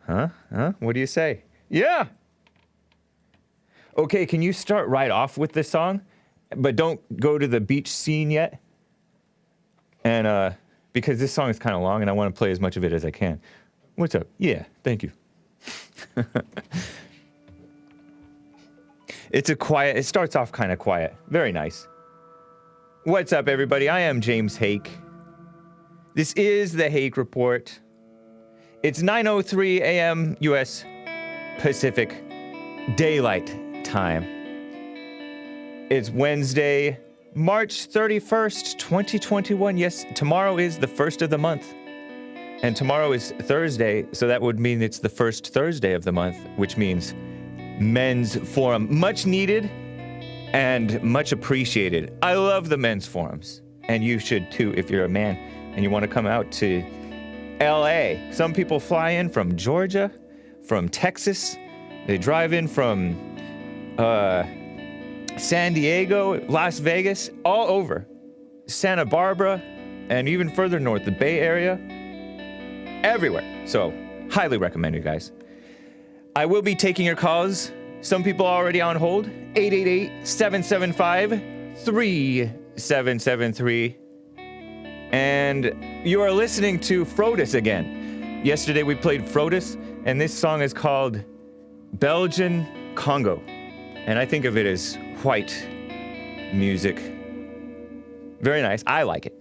Huh? What do you say? Yeah! Okay, can you start right off with this song? But don't go to the beach scene yet. And, because this song is kind of long and I want to play as much of it as I can. What's up? Yeah, thank you. It starts off kind of quiet. Very nice. What's up, everybody? I am James Hake. This is the Hake Report. It's 9:03 a.m. U.S. Pacific Daylight Time. It's Wednesday, March 31st, 2021. Yes, tomorrow is the first of the month. And tomorrow is Thursday, so that would mean it's the first Thursday of the month, which means Men's Forum. Much needed and much appreciated. I love the men's forums, and you should too if you're a man and you want to come out to LA. Some people fly in from Georgia, from Texas. They drive in from San Diego, Las Vegas, all over. Santa Barbara, and even further north, the Bay Area. Everywhere. So, highly recommend you guys. I will be taking your calls. Some people are already on hold. 888-775-3773. And you are listening to Frodus again. Yesterday we played Frodus, and this song is called Belgian Congo. And I think of it as white music. Very nice. I like it.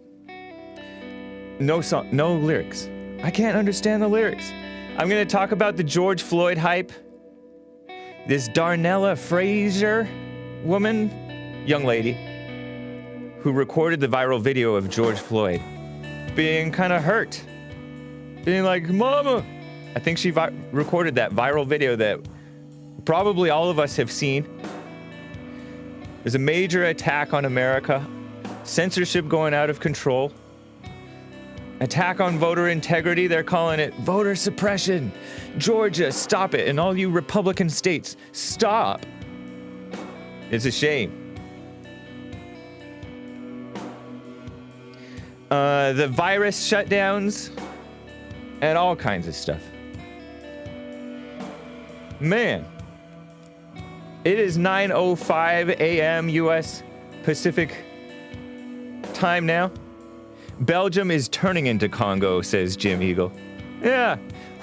No song, no lyrics. I can't understand the lyrics. I'm going to talk about the George Floyd hype. This Darnella Frazier young lady, who recorded the viral video of George Floyd being kind of hurt. Being like, Mama! I think she recorded that viral video that probably all of us have seen. There's a major attack on America. Censorship going out of control. Attack on voter integrity, they're calling it voter suppression. Georgia, stop it. And all you Republican states, stop. It's a shame. The virus shutdowns and all kinds of stuff. Man. It is 9:05 a.m. U.S. Pacific time now. Belgium is turning into Congo, says Jim Eagle. Yeah,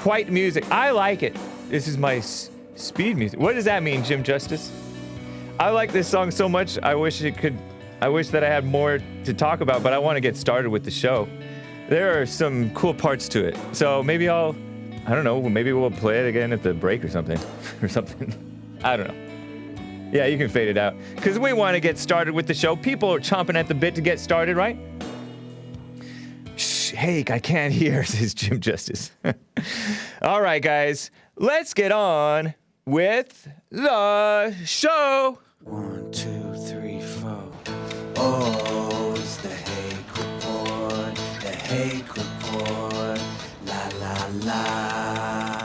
white music. I like it. This is my speed music. What does that mean, Jim Justice? I like this song so much. I wish that I had more to talk about, but I want to get started with the show. There are some cool parts to it. So maybe I don't know, maybe we'll play it again at the break or something. I don't know. Yeah, you can fade it out. Because we want to get started with the show. People are chomping at the bit to get started, right? Hake, I can't hear, says Jim Justice. All right, guys, let's get on with the show. 1, 2, 3, 4. Oh, it's the Hake Report, the Hake Report, la la la.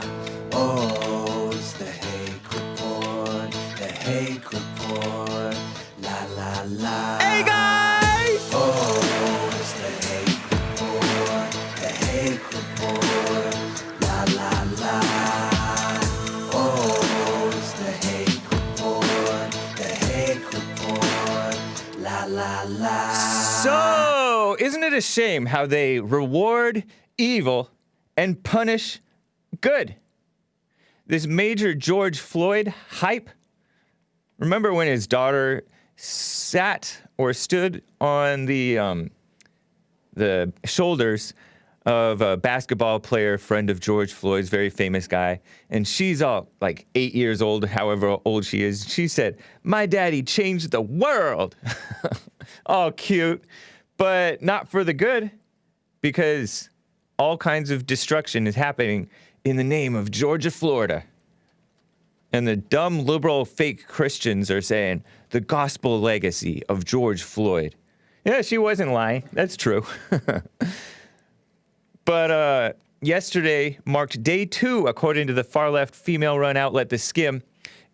Oh, it's the Hake Report, the Hake Report, la la la. Hey, guys! Oh, it's the Hake Report, the Hake Report, la la la. Oh, it's the Hake Report, the Hake Report, la la la. So, isn't it a shame how they reward evil and punish good? This major George Floyd hype. Remember when his daughter sat or stood on the shoulders of a basketball player, friend of George Floyd's, very famous guy, and she's all like 8 years old, however old she is. She said, "My daddy changed the world." All cute, but not for the good, because all kinds of destruction is happening in the name of Georgia, Florida. And the dumb liberal fake Christians are saying the gospel legacy of George Floyd. Yeah, she wasn't lying. That's true. But yesterday marked day 2, according to the far-left female-run outlet The Skim,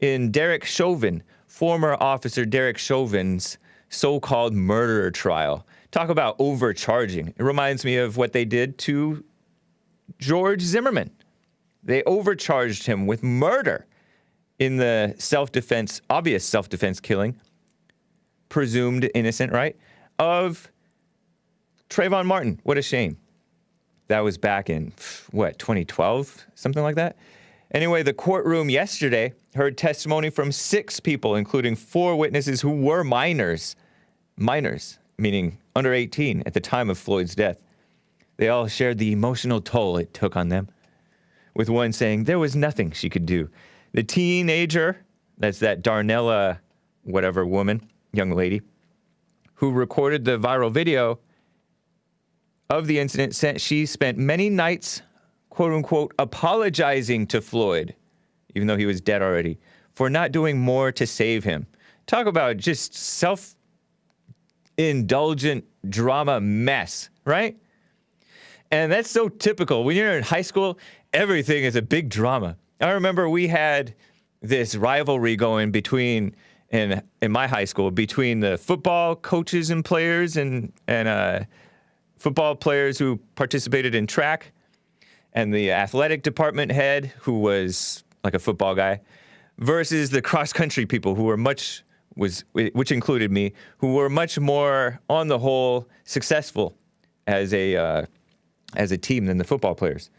in Derek Chauvin, former officer Derek Chauvin's so-called murderer trial. Talk about overcharging. It reminds me of what they did to George Zimmerman. They overcharged him with murder in the obvious self-defense killing, presumed innocent, right, of Trayvon Martin. What a shame. That was back in, 2012? Something like that? Anyway, the courtroom yesterday heard testimony from 6 people, including 4 witnesses who were minors. Minors, meaning under 18 at the time of Floyd's death. They all shared the emotional toll it took on them, with one saying there was nothing she could do. The teenager, that's that Darnella whatever woman, young lady, who recorded the viral video of the incident, she spent many nights, quote unquote, apologizing to Floyd, even though he was dead already, for not doing more to save him. Talk about just self-indulgent drama mess, right? And that's so typical. When you're in high school, everything is a big drama. I remember we had this rivalry going between, in my high school, between the football coaches and players and football players who participated in track, and the athletic department head, who was like a football guy, versus the cross-country people who were which included me, who were much more, on the whole, successful as a team than the football players.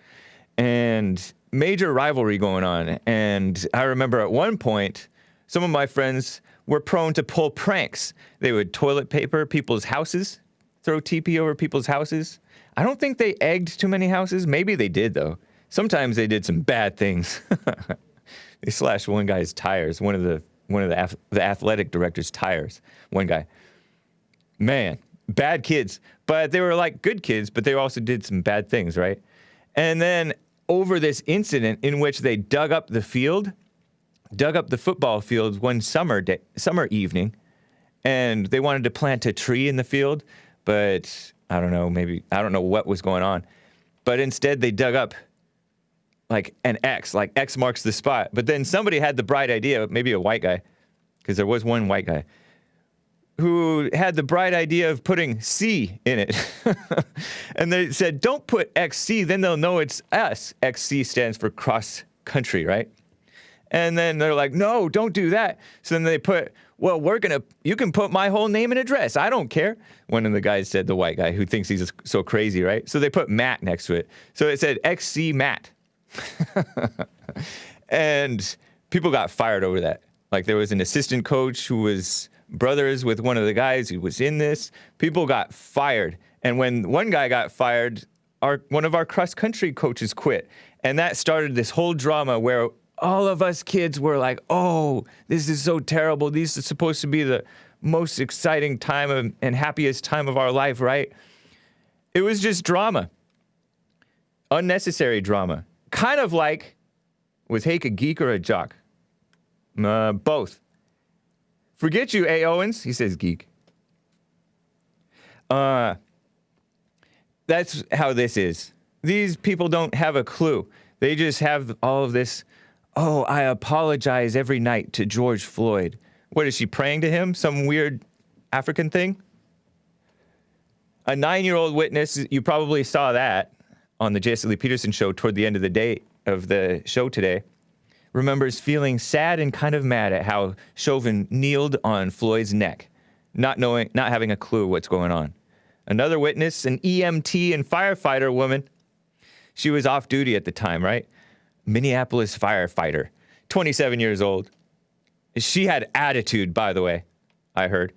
And major rivalry going on. And I remember at one point, some of my friends were prone to pull pranks. They would toilet paper people's houses, throw TP over people's houses. I don't think they egged too many houses. Maybe they did, though. Sometimes they did some bad things. They slashed one guy's tires, one of the athletic director's tires, one guy. Man, bad kids. But they were like good kids, but they also did some bad things, right? And then over this incident in which they dug up the football field one summer evening, and they wanted to plant a tree in the field, but I don't know what was going on. But instead they dug up like an X, like X marks the spot. But then somebody had the bright idea, maybe a white guy, because there was one white guy, who had the bright idea of putting C in it. And they said, don't put XC, then they'll know it's us. XC stands for cross country, right? And then they're like, no, don't do that. So then they put, well, you can put my whole name and address. I don't care. One of the guys said, the white guy who thinks he's so crazy, right? So they put Matt next to it. So it said XC Matt. And people got fired over that. Like there was an assistant coach who was brothers with one of the guys who was in this. People got fired. And when one guy got fired, one of our cross-country coaches quit. And that started this whole drama where all of us kids were like, oh, this is so terrible. This is supposed to be the most exciting time and happiest time of our life, right? It was just drama. Unnecessary drama. Kind of like, was Hake a geek or a jock? Both. Forget you, A. Owens. He says geek. That's how this is. These people don't have a clue. They just have all of this, oh, I apologize every night to George Floyd. What, is she praying to him? Some weird African thing? A 9-year-old witness, you probably saw that on the Jesse Lee Peterson show toward the end of the day of the show today, remembers feeling sad and kind of mad at how Chauvin kneeled on Floyd's neck, not having a clue what's going on. Another witness, an EMT and firefighter woman. She was off duty at the time, right? Minneapolis firefighter, 27 years old. She had attitude, by the way, I heard.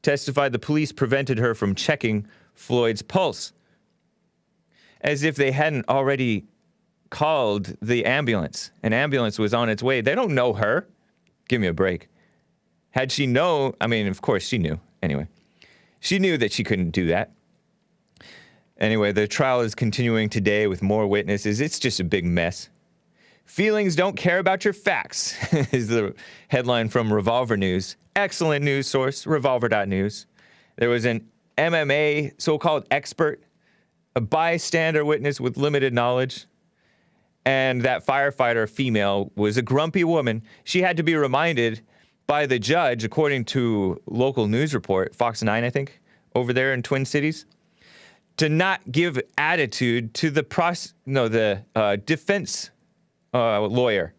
Testified the police prevented her from checking Floyd's pulse, as if they hadn't already called the ambulance. An ambulance was on its way. They don't know her. Give me a break. Had she known, I mean, of course she knew. Anyway, she knew that she couldn't do that. Anyway, the trial is continuing today with more witnesses. It's just a big mess. Feelings don't care about your facts is the headline from Revolver News. Excellent news source, revolver.news. There was an MMA so-called expert, a bystander witness with limited knowledge, and that firefighter female was a grumpy woman. She had to be reminded by the judge, according to local news report, Fox 9, I think, over there in Twin Cities, to not give attitude to the defense lawyer.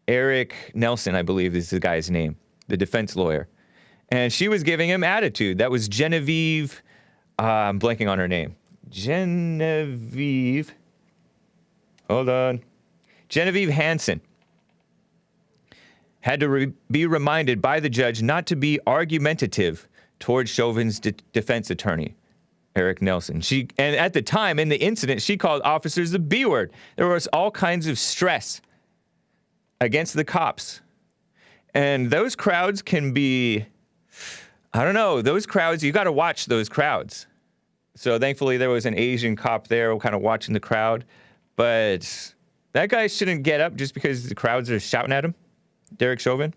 Eric Nelson, I believe is the guy's name, the defense lawyer. And she was giving him attitude. That was Genevieve, I'm blanking on her name. Genevieve Hansen had to be reminded by the judge not to be argumentative towards Chauvin's defense attorney, Eric Nelson. And at the time, in the incident, she called officers the B word. There was all kinds of stress against the cops. And those crowds can be, I don't know, those crowds, you got to watch those crowds. So thankfully there was an Asian cop there kind of watching the crowd. But that guy shouldn't get up just because the crowds are shouting at him, Derek Chauvin.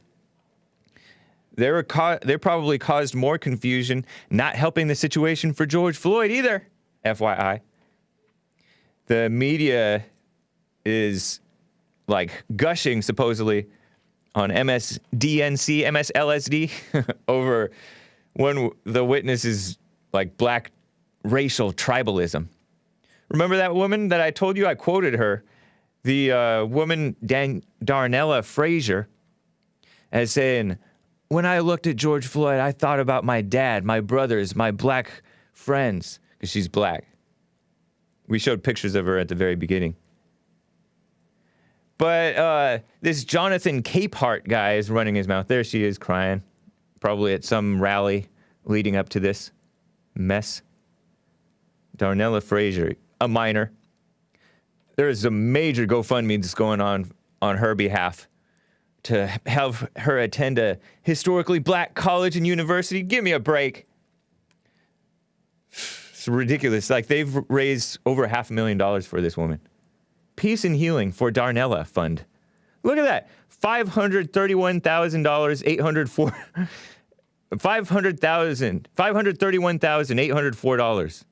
They probably caused more confusion, not helping the situation for George Floyd either, FYI. The media is like gushing supposedly on MSLSD over when the witness is like black racial tribalism. Remember that woman that I told you? I quoted her. The woman, Darnella Frazier, as saying, when I looked at George Floyd, I thought about my dad, my brothers, my black friends, because she's black. We showed pictures of her at the very beginning. But this Jonathan Capehart guy is running his mouth. There she is crying, probably at some rally leading up to this mess. Darnella Frazier, a minor. There is a major GoFundMe that's going on her behalf to have her attend a historically black college and university. Give me a break. It's ridiculous. Like, they've raised over $500,000 for this woman. Peace and Healing for Darnella Fund. Look at that. $531,804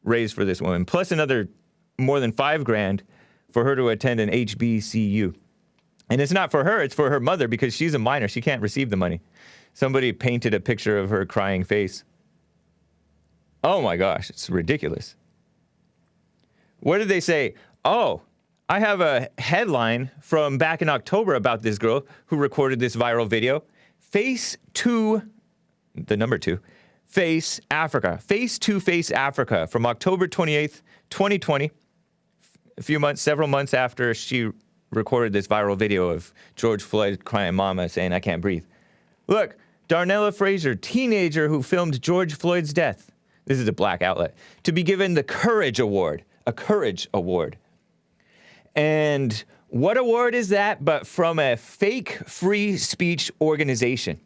raised for this woman, plus another more than $5,000 for her to attend an HBCU. And it's not for her, it's for her mother, because she's a minor. She can't receive the money. Somebody painted a picture of her crying face. Oh my gosh, it's ridiculous. What did they say? Oh, I have a headline from back in October about this girl who recorded this viral video. Face 2, the number 2, Face Africa. Face 2 Face Africa from October 28th, 2020. Several months after she recorded this viral video of George Floyd crying mama saying, I can't breathe. Look, Darnella Frazier, teenager who filmed George Floyd's death. This is a black outlet. To be given the Courage Award. A Courage Award. And what award is that but from a fake free speech organization?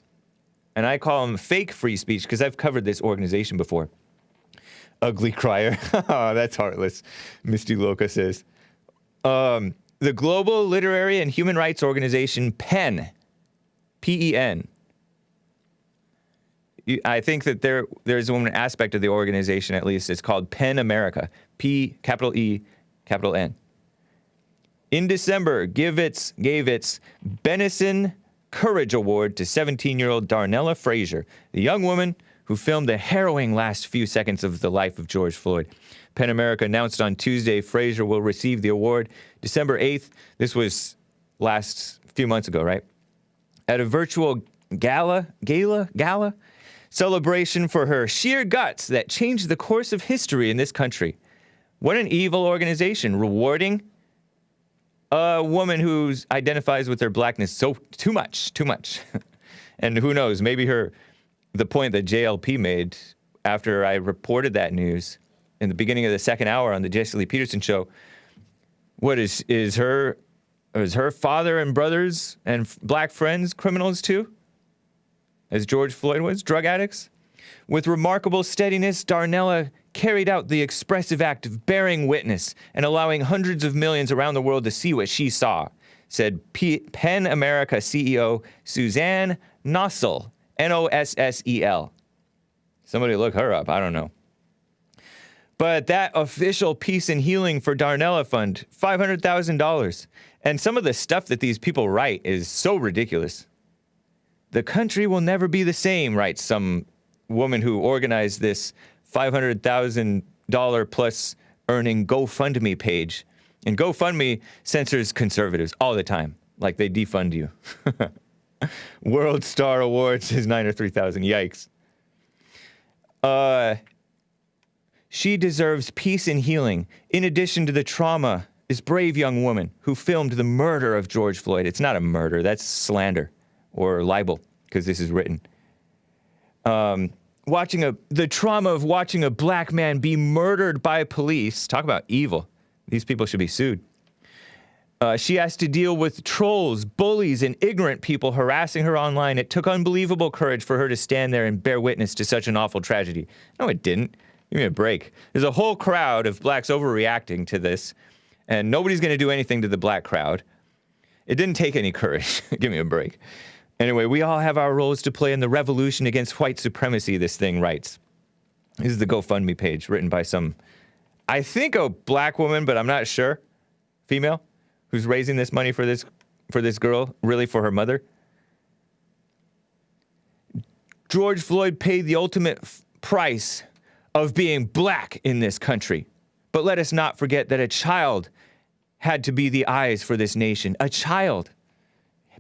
And I call them fake free speech because I've covered this organization before. Ugly crier. Oh, that's heartless, Misty Loca says. The Global Literary and Human Rights Organization, PEN. P-E-N. I think that there's one aspect of the organization, at least, it's called PEN America. P, capital E, capital N. In December, gave its Benison Courage Award to 17-year-old Darnella Frazier, the young woman who filmed the harrowing last few seconds of the life of George Floyd. PEN America announced on Tuesday Frazier will receive the award December 8th. This was last few months ago, right? At a virtual gala celebration for her sheer guts that changed the course of history in this country. What an evil organization, rewarding a woman who identifies with her blackness too much. And who knows, maybe the point that JLP made after I reported that news in the beginning of the second hour on the Jesse Lee Peterson show, what is her father and brothers and black friends criminals too? As George Floyd was, drug addicts? With remarkable steadiness, Darnella carried out the expressive act of bearing witness and allowing hundreds of millions around the world to see what she saw, said PEN America CEO Suzanne Nossel, Nossel. Somebody look her up, I don't know. But that official Peace and Healing for Darnella Fund, $500,000. And some of the stuff that these people write is so ridiculous. The country will never be the same, writes some woman who organized this $500,000 plus earning GoFundMe page And GoFundMe censors conservatives all the time. Like they defund you. World Star Awards is 9 or 3,000. Yikes. She deserves peace and healing. In addition to the trauma, this brave young woman who filmed the murder of George Floyd. It's not a murder. That's slander or libel because this is written. The trauma of watching a black man be murdered by police. Talk about evil. These people should be sued. She has to deal with trolls, bullies, and ignorant people harassing her online. It took unbelievable courage for her to stand there and bear witness to such an awful tragedy. No, it didn't. Give me a break. There's a whole crowd of blacks overreacting to this, and nobody's going to do anything to the black crowd. It didn't take any courage. Give me a break. Anyway, we all have our roles to play in the revolution against white supremacy, this thing writes. This is the GoFundMe page written by some, I think a black woman, but I'm not sure, female, who's raising this money for this girl, really for her mother. George Floyd paid the ultimate price of being black in this country. But let us not forget that a child had to be the eyes for this nation. A child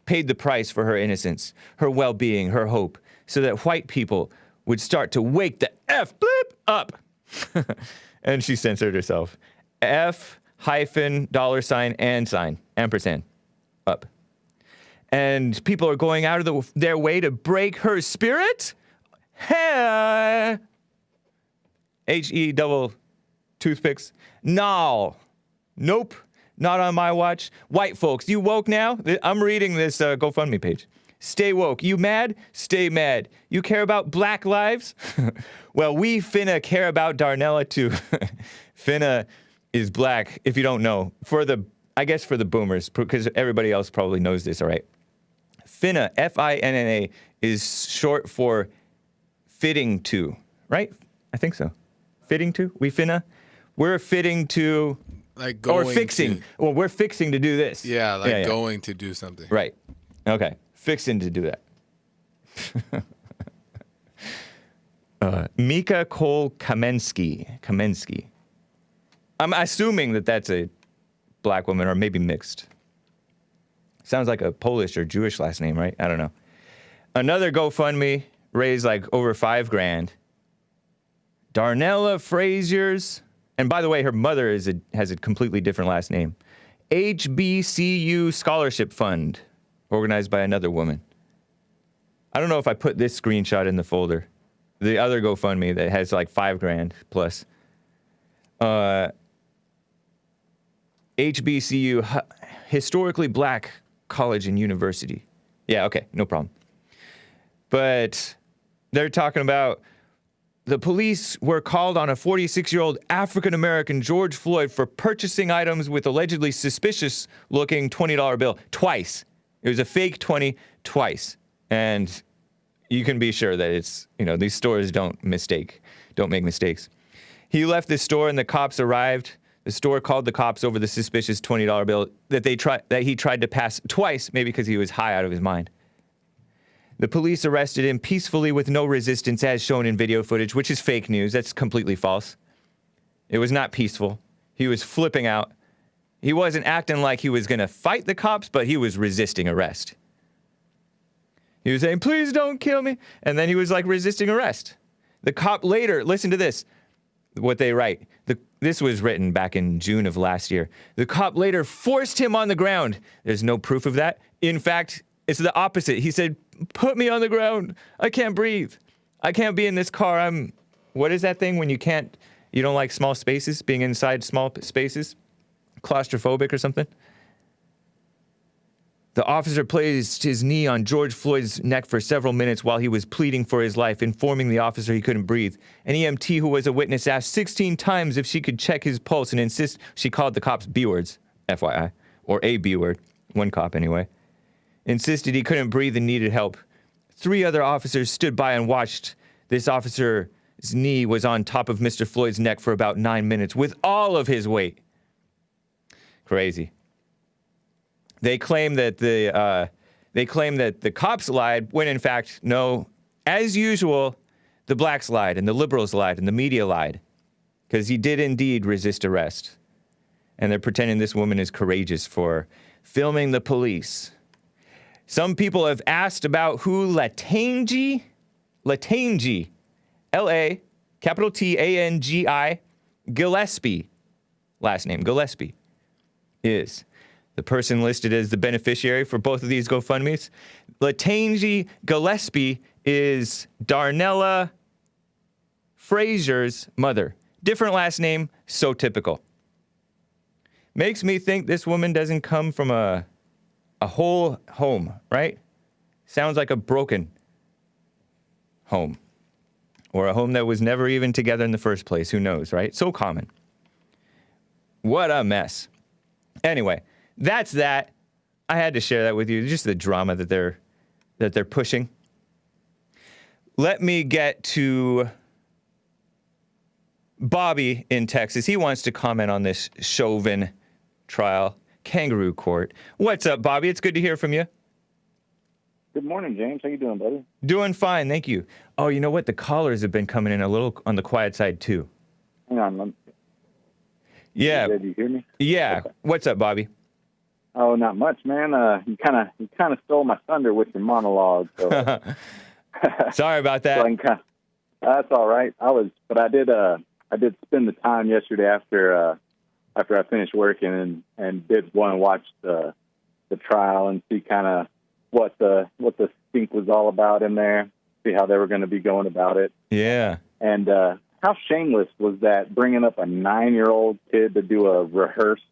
paid the price for her innocence, her well-being, her hope, so that white people would start to wake the F blip up. And she censored herself. F hyphen $ and sign, ampersand, up. And people are going out of their way to break her spirit? H-E double toothpicks. No. Nope. Not on my watch. White folks, you woke now? I'm reading this GoFundMe page. Stay woke. You mad? Stay mad. You care about black lives? Well, we finna care about Darnella too. Finna is black, if you don't know. I guess for the boomers, because everybody else probably knows this, all right? Finna, F-I-N-N-A, is short for fitting to, right? I think so. Fitting to? We finna? We're fitting to... Like going or fixing. to, well, we're fixing to do this. Yeah, like going to do something. Right. Okay. Fixing to do that. Mika Cole Kamensky. I'm assuming that that's a black woman or maybe mixed. Sounds like a Polish or Jewish last name, right? I don't know. Another GoFundMe raised like over $5,000. Darnella Frazier's. And by the way, her mother has a completely different last name. HBCU Scholarship Fund, organized by another woman. I don't know if I put this screenshot in the folder. The other GoFundMe that has like $5,000 plus. HBCU, Historically Black College and University. Yeah, okay, no problem. But they're talking about the police were called on a 46-year-old African-American George Floyd for purchasing items with allegedly suspicious-looking $20 bill twice. It was a fake 20 twice. And you can be sure that it's, these stores don't make mistakes. He left the store and the cops arrived. The store called the cops over the suspicious $20 bill that he tried to pass twice, maybe because he was high out of his mind. The police arrested him peacefully with no resistance, as shown in video footage, which is fake news. That's completely false. It was not peaceful. He was flipping out. He wasn't acting like he was going to fight the cops, but he was resisting arrest. He was saying, please don't kill me. And then he was like resisting arrest. The cop later, listen to this, what they write. This was written back in June of last year. The cop later forced him on the ground. There's no proof of that. In fact, it's the opposite. He said, put me on the ground. I can't breathe. I can't be in this car. What is that thing when you don't like small spaces, being inside small spaces? Claustrophobic or something? The officer placed his knee on George Floyd's neck for several minutes while he was pleading for his life, informing the officer he couldn't breathe. An EMT who was a witness asked 16 times if she could check his pulse and she called the cops B-words, FYI, or a B-word, one cop anyway. Insisted he couldn't breathe and needed help. 3 other officers stood by and watched. This officer's knee was on top of Mr. Floyd's neck for about 9 minutes with all of his weight. Crazy. They claim that the cops lied when in fact, no, as usual, the blacks lied and the liberals lied and the media lied because he did indeed resist arrest. and they're pretending this woman is courageous for filming the police. Some people have asked about who Latangi, L-A, capital T-A-N-G-I, Gillespie, last name Gillespie, is. The person listed as the beneficiary for both of these GoFundMes. Latangi Gillespie is Darnella Frazier's mother. Different last name, so typical. Makes me think this woman doesn't come from a whole home, right? Sounds like a broken home. Or a home that was never even together in the first place. Who knows, right? So common. What a mess. Anyway, that's that. I had to share that with you. Just the drama that they're pushing. Let me get to Bobby in Texas. He wants to comment on this Chauvin trial, kangaroo court. What's up, Bobby? It's good to hear from you. Good morning, James. How you doing, buddy? Doing fine, thank you. Oh, you know what? The callers have been coming in a little on the quiet side, too. Hang on. Yeah. Did you hear me? Yeah. Okay. What's up, Bobby? Oh, not much, man. You kind of stole my thunder with your monologue. So. Sorry about that. So that's all right. I did spend the time yesterday after I finished working and did want to watch the trial and see kind of what the stink was all about in there. See how they were going to be going about it. Yeah. And how shameless was that, bringing up a 9-year-old kid to do a rehearsed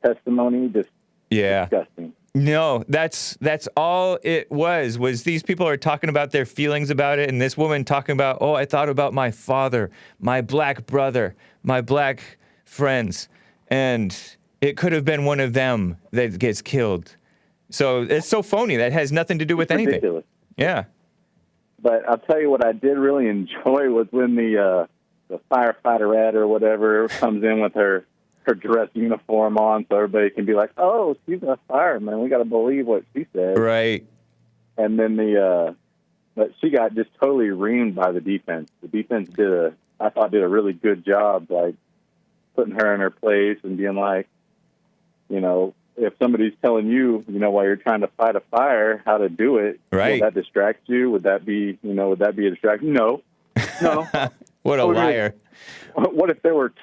testimony? Just disgusting. No, that's all it was these people are talking about their feelings about it, and this woman talking about, oh, I thought about my father, my black brother, my black friends, and it could have been one of them that gets killed. So it's so phony. That has nothing to do with anything. Ridiculous. Yeah. But I'll tell you what I did really enjoy was when the firefighterette or whatever comes in with her dress uniform on, so everybody can be like, "Oh, she's a fireman. We got to believe what she said." Right. And then but she got just totally reamed by the defense. The defense I thought did a really good job, like putting her in her place and being like, if somebody's telling you, while you're trying to fight a fire, how to do it, right? Would that distract you? Would that be a distraction? No. What a liar. What if there were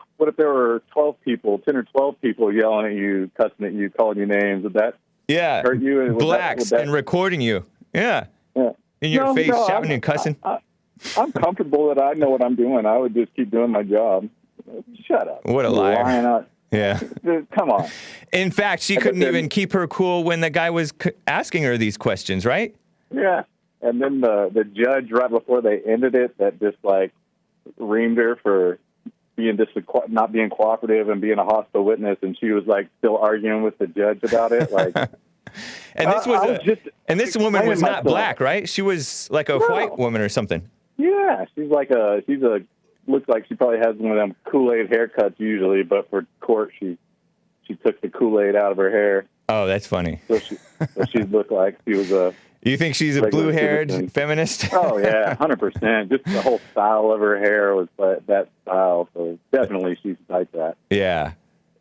12 people, 10 or 12 people yelling at you, cussing at you, calling you names? Would that hurt you? And blacks and recording you. Yeah. In your face, shouting and cussing. I'm comfortable that I know what I'm doing. I would just keep doing my job. Shut up. What a liar. Lying out. Yeah. Come on. In fact, she couldn't even keep her cool when the guy was asking her these questions, right? Yeah. And then the judge, right before they ended it, that just reamed her for not being cooperative and being a hostile witness, and she was still arguing with the judge about it. And this woman was not black, right? She was like a white woman or something. Yeah, looks like she probably has one of them Kool-Aid haircuts usually, but for court she took the Kool-Aid out of her hair. Oh, that's funny. So she looked like she was a. You think she's a blue-haired feminist? Oh yeah, 100%. Just the whole style of her hair was that style. So definitely she's like that. Yeah,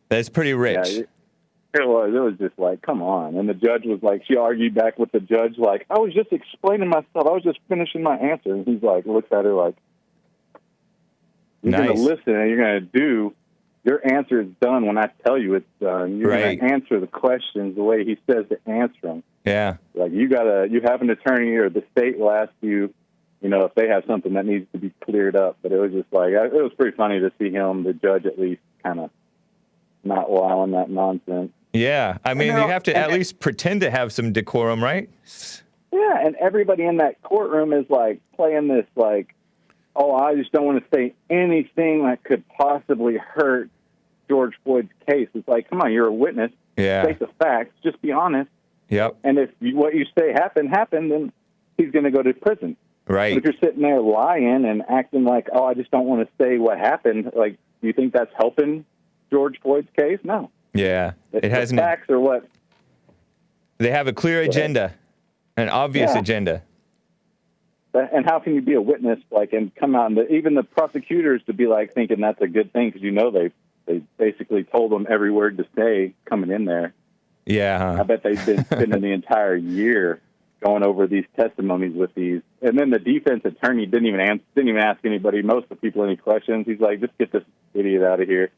that's pretty rich. Yeah, it was. It was just come on. And the judge was she argued back with the judge I was just explaining myself. I was just finishing my answer. And he's looks at her you're going to listen and you're going to do. Your answer is done when I tell you it's done. You're going to answer the questions the way he says to answer them. Yeah. You have an attorney or the state will ask you, if they have something that needs to be cleared up. But it was just it was pretty funny to see the judge at least kind of not allowing that nonsense. Yeah. I mean, you have to at least pretend to have some decorum, right? Yeah. And everybody in that courtroom is playing this oh, I just don't want to say anything that could possibly hurt George Floyd's case. It's come on, you're a witness. Yeah. State the facts. Just be honest. Yep. And if what you say happened, then he's going to go to prison. Right. But if you're sitting there lying and acting oh, I just don't want to say what happened, do you think that's helping George Floyd's case? No. Yeah. It hasn't. Facts or what? They have a clear agenda, an obvious agenda. And how can you be a witness, and come out, and even the prosecutors to be thinking that's a good thing because they basically told them every word to say coming in there. Yeah. I bet they've been spending the entire year going over these testimonies with these. And then the defense attorney didn't even ask anybody, most of the people, any questions. He's like, just get this idiot out of here.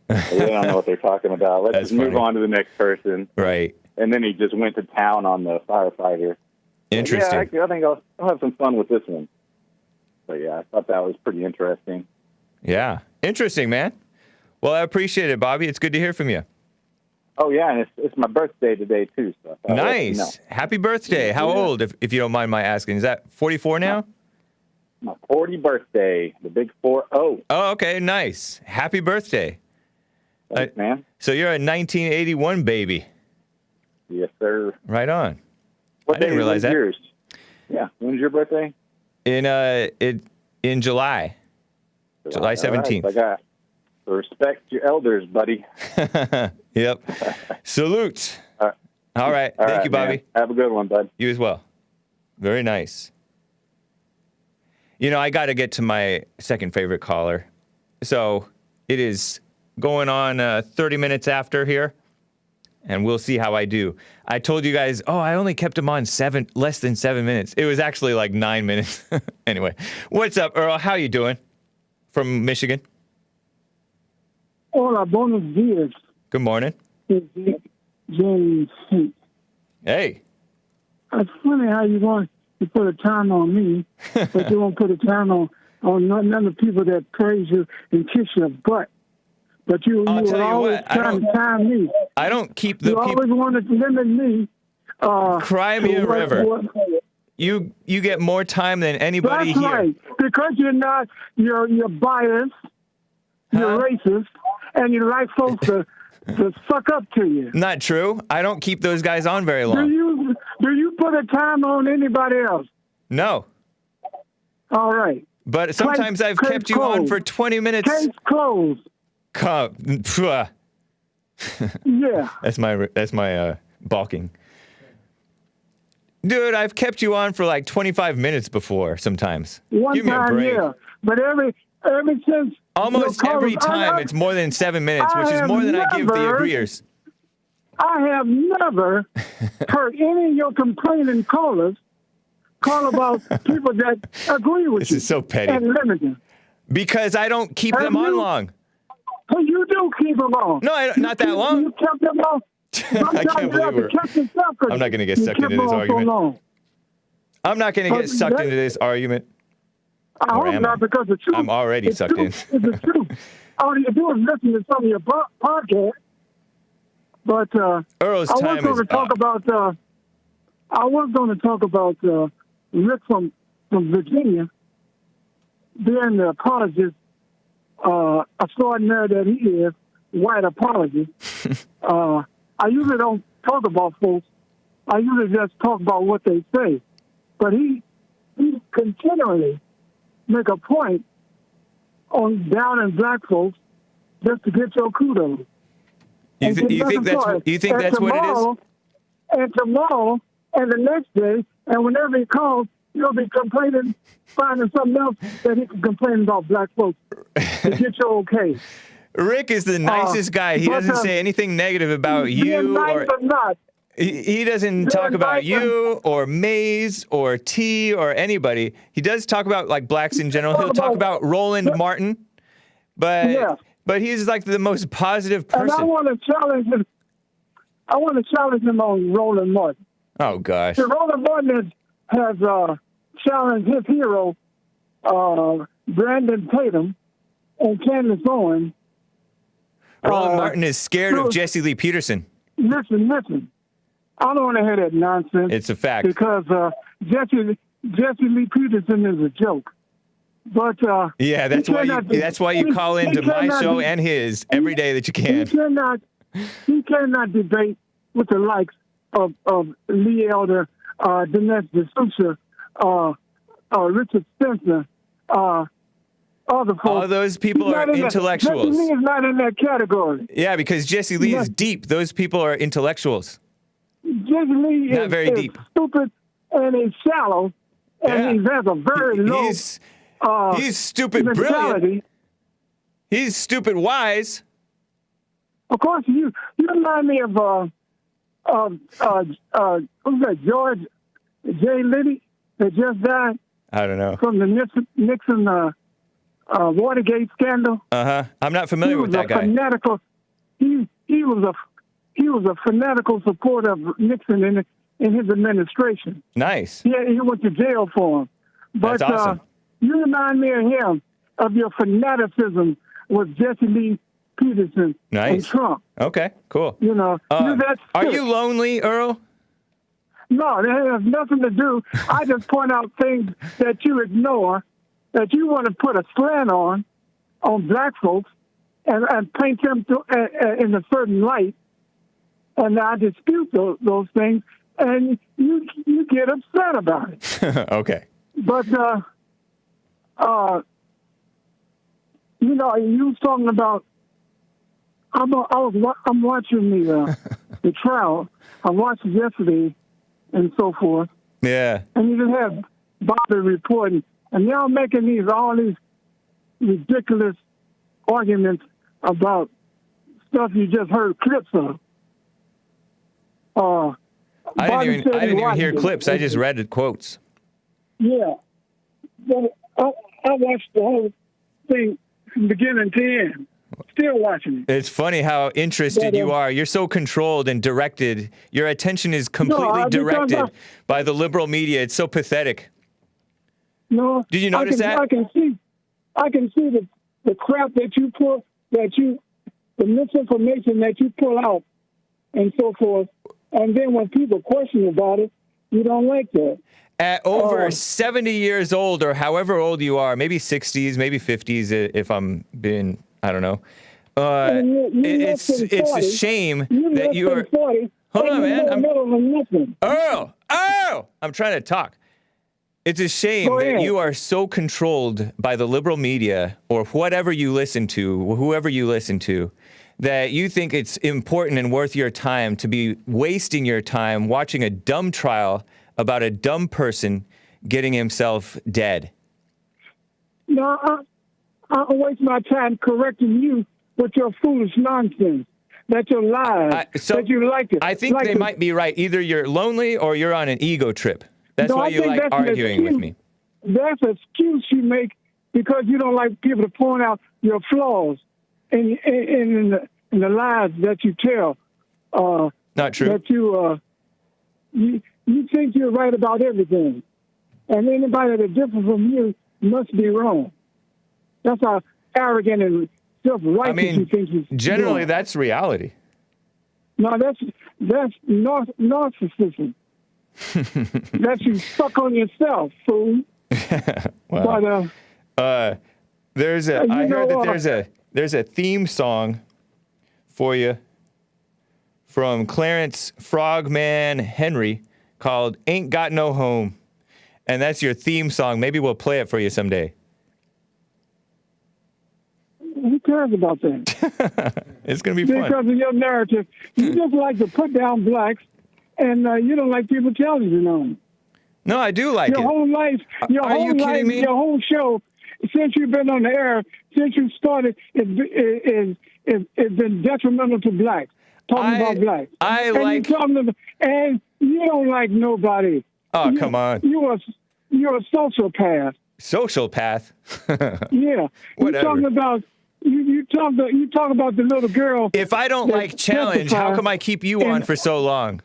They don't know what they're talking about. Let's just move on to the next person. Right. And then he just went to town on the firefighter. Interesting. Yeah, I think I'll have some fun with this one. But yeah, I thought that was pretty interesting. Yeah. Interesting, man. Well, I appreciate it, Bobby. It's good to hear from you. Oh, yeah, and it's my birthday today, too. So Nice. Happy birthday. How old, if you don't mind my asking? Is that 44 now? My 40 birthday, the big 4-0. Oh, okay. Nice. Happy birthday. Thanks, man. So you're a 1981 baby. Yes, sir. Right on. What I didn't day realize was that. yours? Yeah, when's your birthday? In July. July 17th. Right, I got respect your elders, buddy. Yep. Salute. All right. All Thank right, you, Bobby. man. Have a good one, bud. You as well. Very nice. You know, I got to get to my second favorite caller. So it is going on 30 minutes after here, and we'll see how I do. I told you guys, I only kept him on less than 7 minutes. It was actually like 9 minutes. Anyway, what's up, Earl? How you doing? From Michigan. Hola, buenos dias. Good morning. James Hake. Hey. It's funny how you want to put a time on me, but you won't put a time on none of the people that praise you and kiss your butt. But you I'll tell were you always what, trying to time me. I don't keep the You people. always wanted to limit me. Cry me a river. You get more time than anybody That's here. right. Because you're biased, you're racist, and you like folks to suck up to you. Not true. I don't keep those guys on very long. Do you put a time on anybody else? No. All right. But sometimes I've kept you on for 20 minutes. Case closed. Yeah. That's my balking. Dude, I've kept you on for like 25 minutes before sometimes. One Give me a time, break. yeah. But ever since Almost every time it's more than 7 minutes, which is more than I give the agreeers. I have never heard any of your complaining callers call about people that agree with you. This is so petty. And limited. Because I don't keep them on long. Well, you do keep them on. No, not that long. You kept them on. I can't believe I'm not going to get sucked into this argument. I'm not going to get sucked into this argument. I hope not, because the truth. I'm already sucked in. It's the truth. All you do is listen to some of your podcasts. But Earl's time is up. I was going to talk about Rick from Virginia being the apologist, extraordinary that he is, white apologist. I usually don't talk about folks. I usually just talk about what they say. But he continually make a point on downing black folks just to get your kudos. You think that's what it is? And tomorrow, and the next day, and whenever he calls, you'll be complaining, finding something else that he can complain about black folks to get your okay. Rick is the nicest guy. He doesn't say anything negative about you. Nice or not. He doesn't talk about you or Mays or T or anybody. He does talk about like blacks in general. He'll talk about Roland Martin, but he's like the most positive person. And I want to challenge him. I want to challenge him on Roland Martin. Oh gosh. So Roland Martin has challenged his hero, Brandon Tatum, and Candace Owens. Roland Martin is scared of Jesse Lee Peterson. Listen. I don't want to hear that nonsense. It's a fact. Because Jesse Lee Peterson is a joke. But yeah, that's why you call into my show and his every day that you can. He cannot debate with the likes of Lee Elder, Dinesh D'Souza, Richard Spencer, other folks. All those people are intellectuals. Jesse Lee is not in that category. Yeah, because Jesse Lee is deep. Those people are intellectuals. Jesse Lee not very deep. Stupid and he's shallow, and he has a very low. He's stupid brilliant. He's stupid wise. Of course, you remind me of who's that? George J. Liddy that just died I don't know. from the Nixon Watergate scandal. I'm not familiar with that guy. Fanatical. He was a fanatical supporter of Nixon in his administration. Nice. Yeah, he went to jail for him. But That's awesome. You remind me of him, of your fanaticism with Jesse Lee Peterson and Nice. Trump. Okay, cool. You know, that's Are sick. you lonely, Earl? No, that has nothing to do. I just point out things that you ignore, that you want to put a slant on black folks and paint them in a certain light. And I dispute those things, and you get upset about it. Okay. But, you know, you was talking about, I'm watching the trial. I watched it yesterday and so forth. Yeah. And you just have Bobby reporting, and y'all making all these ridiculous arguments about stuff you just heard clips of. I didn't even hear clips. I just read quotes. Yeah. But I watched the whole thing from beginning to end. Still watching it. It's funny how interested you are. You're so controlled and directed. Your attention is completely directed by the liberal media. It's so pathetic. No. Did you notice that? I can see the crap that you pull, the misinformation that you pull out and so forth. And then when people question about it, you don't like that. At over 70 years old, or however old you are, maybe 60s, maybe 50s, if I'm being, I don't know. It's a shame that you are. 40, hold on, man. Nothing. Earl, I'm trying to talk. It's a shame that you are so controlled by the liberal media or whatever you listen to, whoever you listen to, that you think it's important and worth your time to be wasting your time watching a dumb trial about a dumb person getting himself dead. No, I waste my time correcting you with your foolish nonsense. That your lies. That you like it. I think they might be right. Either you're lonely or you're on an ego trip. That's why you like arguing with me. That's an excuse you make because you don't like people to point out your flaws in the lies that you tell. Not true. That you think you're right about everything, and anybody that's different from you must be wrong. That's how arrogant and self-righteous you think you generally doing. That's reality. No, that's narcissism. That you stuck on yourself, fool. Well, but there's a. I heard that there's a theme song for you from Clarence Frogman Henry called "Ain't Got No Home," and that's your theme song. Maybe we'll play it for you someday. who cares about that? It's gonna be fun because of your narrative. You just like to put down blacks, and you don't like people telling you no. No, I do like your it. Whole life, your Are whole you kidding life, me? your whole show, since you've been on the air, since you started, it's been detrimental to blacks. Talking about blacks. And you don't like nobody. Oh, come on. You're a sociopath. Sociopath? Yeah. Whatever. You talk about the little girl. If I don't like challenge, how come I keep you on for so long?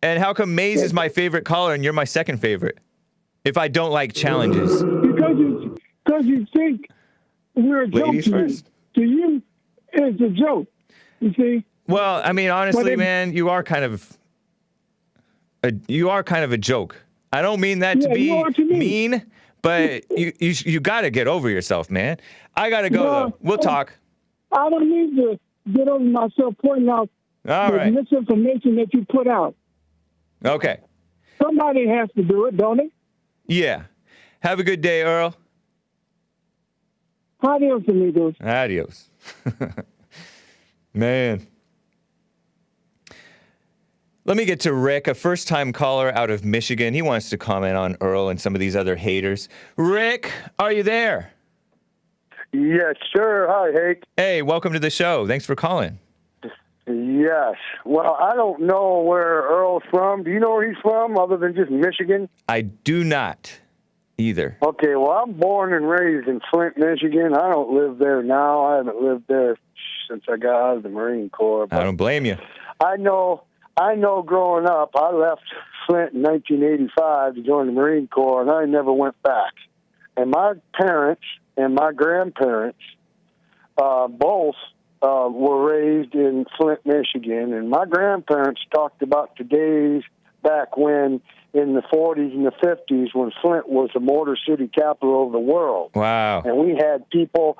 And how come Maze is my favorite caller and you're my second favorite? If I don't like challenges. Because you think we're a joke. Ladies first. To you, it's a joke. You see? Well, I mean, honestly, man, you are kind of a joke. I don't mean that to be mean, but you got to get over yourself, man. I got to go, though. We'll talk. I don't need to get over myself pointing out the misinformation that you put out. Okay. Somebody has to do it, don't it? Yeah. Have a good day, Earl. Adios, amigos. Adios. Man. Let me get to Rick, a first-time caller out of Michigan. He wants to comment on Earl and some of these other haters. Rick, are you there? Yes, sure. Hi, Hake. Hey, welcome to the show. Thanks for calling. Yes. Well, I don't know where Earl's from. Do you know where he's from, other than just Michigan? I do not either. Okay, well, I'm born and raised in Flint, Michigan. I don't live there now. I haven't lived there since I got out of the Marine Corps. I don't blame you. I know growing up, I left Flint in 1985 to join the Marine Corps, and I never went back. And my parents and my grandparents both were raised in Flint, Michigan. And my grandparents talked about the days back when, in the 40s and the 50s, when Flint was the motor city capital of the world. Wow. And we had people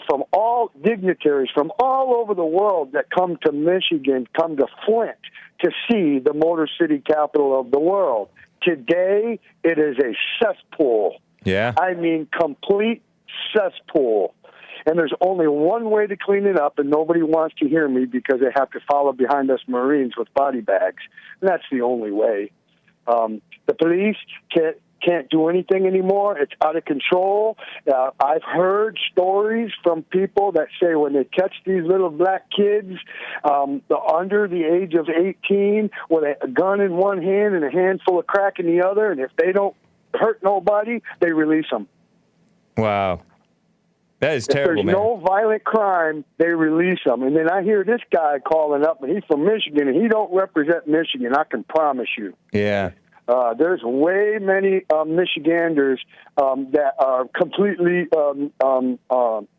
from all dignitaries from all over the world that come to Michigan, come to Flint to see the motor city capital of the world. Today, it is a cesspool. Yeah. I mean, complete cesspool. And there's only one way to clean it up, and nobody wants to hear me because they have to follow behind us Marines with body bags. And that's the only way. The police can't do anything anymore. It's out of control. I've heard stories from people that say when they catch these little black kids under the age of 18 with a gun in one hand and a handful of crack in the other, and if they don't hurt nobody, they release them. Wow. That is terrible, man. If there's no violent crime, they release them. And then I hear this guy calling up, and he's from Michigan, and he don't represent Michigan, I can promise you. Yeah. There's way many Michiganders that are completely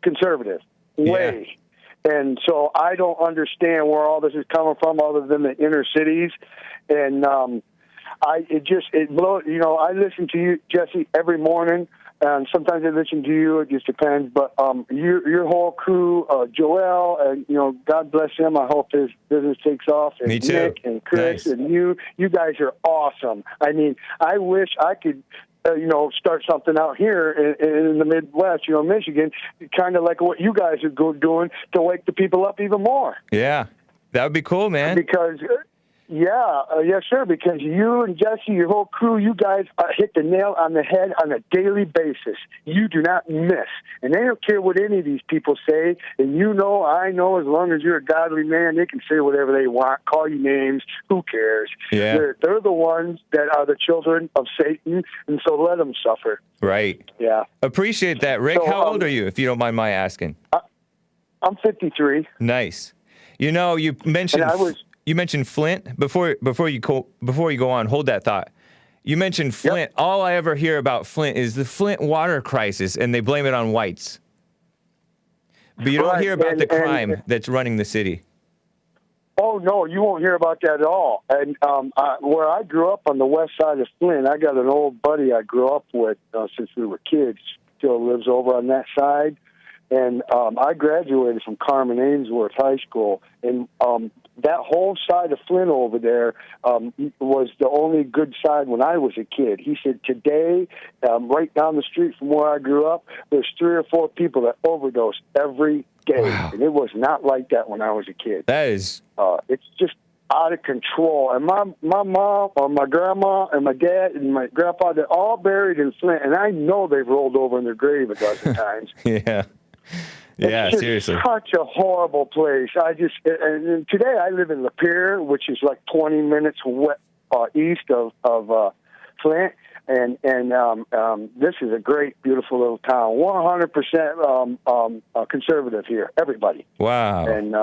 conservative. Way. Yeah. And so I don't understand where all this is coming from other than the inner cities. And it blows. You know, I listen to you, Jesse, every morning. And sometimes I listen to you. It just depends. But your whole crew, Joel, and God bless him. I hope his business takes off. And Me too. Nick and Chris, nice. and you guys are awesome. I mean, I wish I could, start something out here in the Midwest, Michigan, kind of like what you guys are doing to wake the people up even more. Yeah, that would be cool, man. Because. Yes, sir, because you and Jesse, your whole crew, you guys hit the nail on the head on a daily basis. You do not miss. And they don't care what any of these people say. And I know, as long as you're a godly man, they can say whatever they want, call you names. Who cares? Yeah. They're the ones that are the children of Satan, and so let them suffer. Right. Yeah. Appreciate that. Rick, how old are you, if you don't mind my asking? I'm 53. Nice. You mentioned... You mentioned Flint. Before you go on, hold that thought. You mentioned Flint. Yep. All I ever hear about Flint is the Flint water crisis, and they blame it on whites. But you don't hear about the crime that's running the city. Oh, no, you won't hear about that at all. And where I grew up on the west side of Flint, I got an old buddy I grew up with since we were kids, still lives over on that side. And I graduated from Carmen Ainsworth High School, and that whole side of Flint over there was the only good side when I was a kid. He said today, right down the street from where I grew up, there's 3 or 4 people that overdose every day. Wow. And it was not like that when I was a kid. That is... it's just out of control. And my mom or my grandma and my dad and my grandpa, they're all buried in Flint, and I know they've rolled over in their grave a dozen times. Yeah. Yeah, it's just seriously. Such a horrible place. And today I live in Lapeer, which is like 20 minutes east of Flint, and this is a great, beautiful little town. 100% conservative here. Everybody. Wow. And